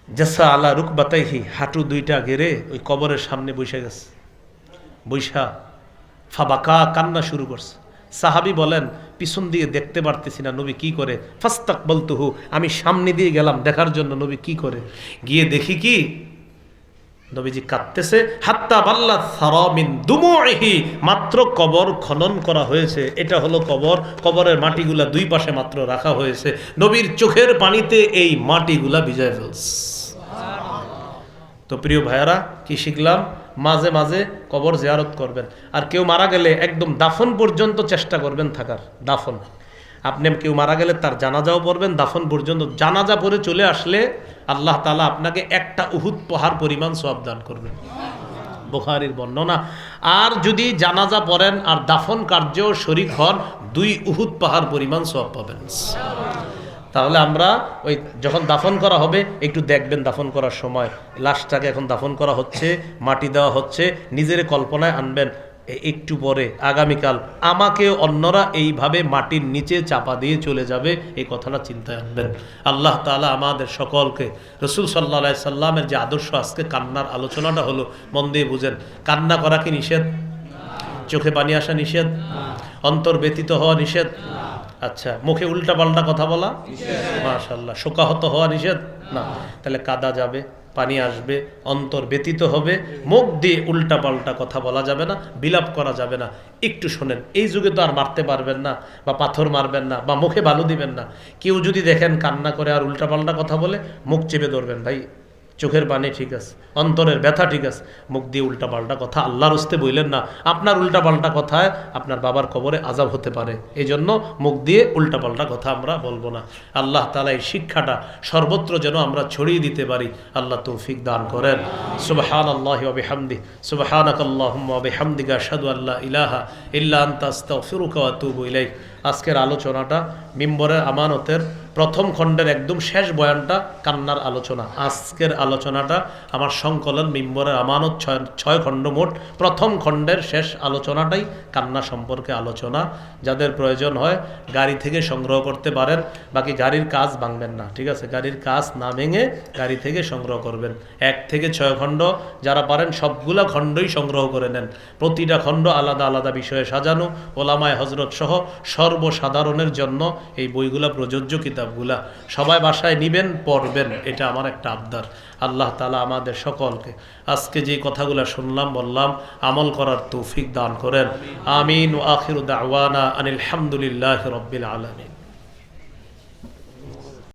জাসা আলা রুকবাতাইহি, হাঁটু দুইটা গেড়ে ওই কবরের সামনে বসে গেছে। বৈশা ফাবাকা, কান্না শুরু করছে। সাহাবী বলেন, পিছন দিয়ে দেখতে পারতেছি না নবী কি করে। ফাস্তাকবালতুহু, আমি সামনে দিয়ে গেলাম দেখার জন্য নবী কি করে। গিয়ে দেখি কি, নবীজি কাঁদতেছে। হাত্তা বাল্লাত সারা মিন দুমুইহি, মাত্র কবর খনন করা হয়েছে, এটা হলো কবর, কবরের মাটিগুলা দুই পাশে মাত্র রাখা হয়েছে, নবীর চোখের পানিতে এই মাটিগুলা ভিজায় ফেলছে। তো প্রিয় ভাইয়ারা, কি শিখলাম? মাঝে মাঝে কবর জিয়ারত করবেন। আর কেউ মারা গেলে একদম দাফন পর্যন্ত চেষ্টা করবেন থাকার। দাফন, আপনি কেউ মারা গেলে তার জানাজাও পড়বেন, দাফন পর্যন্ত। জানাজা পড়ে চলে আসলে আল্লাহ তাআলা আপনাকে একটা উহুদ পাহাড় পরিমাণ সওয়াব দান করবেন, বুখারীর বর্ণনা। আর যদি জানাজা পড়েন আর দাফন কার্যেও শরীক হন, 2 উহুদ পাহাড় পরিমাণ সওয়াব পাবেন। তাহলে আমরা ওই যখন দাফন করা হবে একটু দেখবেন, দাফন করার সময় লাশটাকে এখন দাফন করা হচ্ছে, মাটি দেওয়া হচ্ছে, নিজের কল্পনায় আনবেন, একটু পরে আগামীকাল আমাকে অন্যরা এইভাবে মাটির নিচে চাপা দিয়ে চলে যাবে, এই কথাটা চিন্তায় আনবেন। আল্লাহ তাআলা আমাদের সকলকে রসুল সাল্লাল্লাহু আলাইহি সাল্লামের যে আদর্শ, আজকে কান্নার আলোচনাটা হলো, মন দিয়ে বুঝেন। কান্না করা কি নিষেধ? চোখে পানি আসা নিষেধ? অন্তর ব্যতীত হওয়া নিষেধ? আচ্ছা, মুখে উল্টা পাল্টা কথা বলা মাশাআল্লাহ, শোকাহত হওয়া নিষেধ না। তাহলে কাদা যাবে, পানি আসবে, অন্তর ব্যতীত হবে, মুখ দিয়ে উল্টা পাল্টা কথা বলা যাবে না, বিলাপ করা যাবে না। একটু শোনেন, এই যুগে তো আর মারতে পারবেন না, বা পাথর মারবেন না, বা মুখে বালু দিবেন না। কেউ যদি দেখেন কান্না করে আর উল্টা পাল্টা কথা বলে, মুখ চেপে ধরবেন, ভাই চোখের পানি ঠিক আছে, অন্তরের ব্যথা ঠিক আছে, মুখ দিয়ে উল্টা পাল্টা কথা আল্লাহর হস্তে বললেন না। আপনার উল্টা পাল্টা কথায় আপনার বাবার কবরে আযাব হতে পারে, এই জন্য মুখ দিয়ে উল্টা পাল্টা কথা আমরা বলবো না। আল্লাহ তাআলা এই শিক্ষাটা সর্বত্র যেন আমরা ছড়িয়ে দিতে পারি, আল্লাহ তৌফিক দান করেন। সুবহানাল্লাহি ওয়া বিহামদিহি, সুবহানাকাল্লাহুম্মা ওয়া বিহামদিকা আশহাদু আল্লা ইলাহা ইল্লা আনতা আস্তাগফিরুকা ওয়া আতুবু ইলাইক। আজকের আলোচনাটা মিম্বরের আমানতের প্রথম খণ্ডের একদম শেষ বয়ানটা কান্নার আলোচনা। আজকের আলোচনাটা আমার সংকলন মিম্বরের আমানত 6 খণ্ড মোট, প্রথম খণ্ডের শেষ আলোচনাটাই কান্না সম্পর্কে আলোচনা। যাদের প্রয়োজন হয় গাড়ি থেকে সংগ্রহ করতে পারেন, বাকি গাড়ির কাজ ভাঙবেন না, ঠিক আছে? গাড়ির কাজ না ভেঙে গাড়ি থেকে সংগ্রহ করবেন। 1 থেকে 6 খণ্ড, যারা পারেন সবগুলা খণ্ডই সংগ্রহ করে নেন। প্রতিটা খণ্ড আলাদা আলাদা বিষয়ে সাজানো, ওলামায়ে হজরত সহ সর্বসাধারণের জন্য এই বইগুলা প্রযোজ্য। কিতাবগুলা সবাই বাসায় নিবেন, পড়বেন, এটা আমার একটা আবদার। আল্লাহ তাআলা আমাদের সকলকে আজকে যে কথাগুলো শুনলাম বললাম আমল করার তৌফিক দান করেন। আমিন। ওয়া আখিরু দাওয়ানা আনিল হামদুলিল্লাহি রাব্বিল আলামিন।